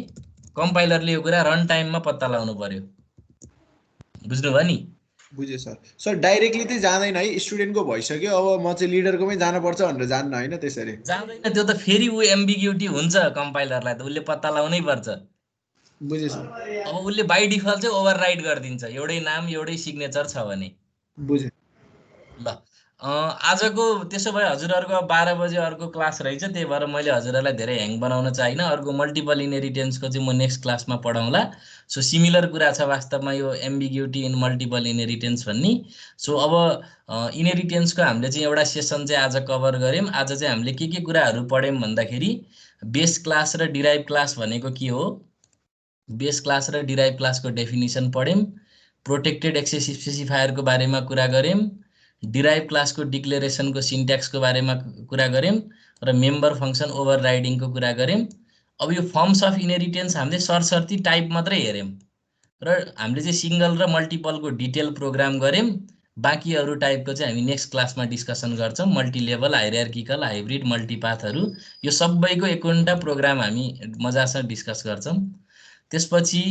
कम्पाइलरले यो कुरा रन टाइममा पत्ता लाउनु पर्यो। बुझ्नुभयो नि? बुझेँ सर। सर डाइरेक्टली चाहिँ जाँदैन है, स्टुडेन्टको भइसक्यो अब म चाहिँ लिडरकोमै जानुपर्छ भनेर जान्न होइन? त्यसरी जाँदैन, त्यो त फेरि ऊ एम्बिग्युटी हुन्छ कम्पाइलरलाई त, उसले पत्ता लाउनै पर्छ। बुझेँ सर। अब उसले बाई डिफल्ट चाहिँ ओभरराइड गरिदिन्छ एउटै नाम एउटै सिग्नेचर छ भने। बुझेँ। ल आजको त्यसो भए हजुरहरूको 12 बजे अर्को क्लास रहेछ, त्यही भएर मैले हजुरहरूलाई धेरै ह्याङ बनाउन चाहिनँ। अर्को मल्टिपल इनहेरिटेन्सको चाहिँ म नेक्स्ट क्लासमा पढाउँला। सो सिमिलर कुरा छ वास्तवमा यो एम्बिग्युटी इन मल्टिपल इनहेरिटेन्स भन्ने। सो अब इनहेरिटेन्सको हामीले चाहिँ एउटा सेसन चाहिँ आज कभर गऱ्यौँ। आज चाहिँ हामीले के कुराहरू पढ्यौँ भन्दाखेरि बेस क्लास र डिराइभ क्लास भनेको के हो, बेस क्लास र डिराइभ क्लासको डेफिनिसन पढ्यौँ, प्रोटेक्टेड एक्सेस स्पेसिफायरको बारेमा कुरा गऱ्यौँ, डिराइभ क्लासको डिक्लेरेसनको सिन्ट्याक्सको बारेमा कुरा गऱ्यौँ र मेम्बर फङ्सन ओभरराइडिङको कुरा गऱ्यौँ। अब यो फर्म्स अफ इनहेरिटेन्स हामीले सरसर्ती टाइप मात्रै हेऱ्यौँ र हामीले चाहिँ सिङ्गल र मल्टिपलको डिटेल प्रोग्राम गऱ्यौँ। बाँकी अरू टाइपको चाहिँ हामी नेक्स्ट क्लासमा डिस्कसन गर्छौँ। मल्टिलेभल, हाइरार्किकल, हाइब्रिड, मल्टिपाथहरू, यो सबैको 51टा प्रोग्राम हामी मजासँग डिस्कस गर्छौँ। त्यसपछि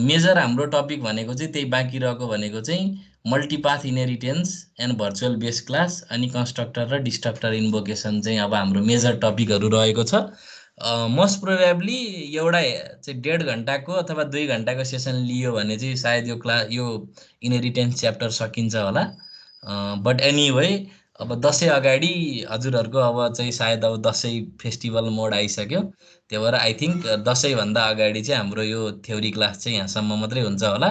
मेजर हाम्रो टपिक भनेको चाहिँ त्यही बाँकी रहेको भनेको चाहिँ multipath inheritance and virtual base class अनि कन्स्ट्रक्टर र डिस्ट्रक्टर इन्भोकेसन चाहिँ अब हाम्रो मेजर टपिकहरू रहेको छ। मोस्ट प्रोबेबली एउटा चाहिँ 1.5 घन्टाको अथवा 2 घन्टाको सेसन लियो भने चाहिँ सायद यो इनहेरिटेन्स च्याप्टर सकिन्छ होला। बट एनीवे अब दसैँ अगाडि हजुरहरूको अब चाहिँ सायद अब दसैँ फेस्टिभल मोड आइसक्यो, त्यही भएर आई थिङ्क दसैँभन्दा अगाडि चाहिँ हाम्रो यो थ्योरी क्लास चाहिँ यहाँसम्म मात्रै हुन्छ होला।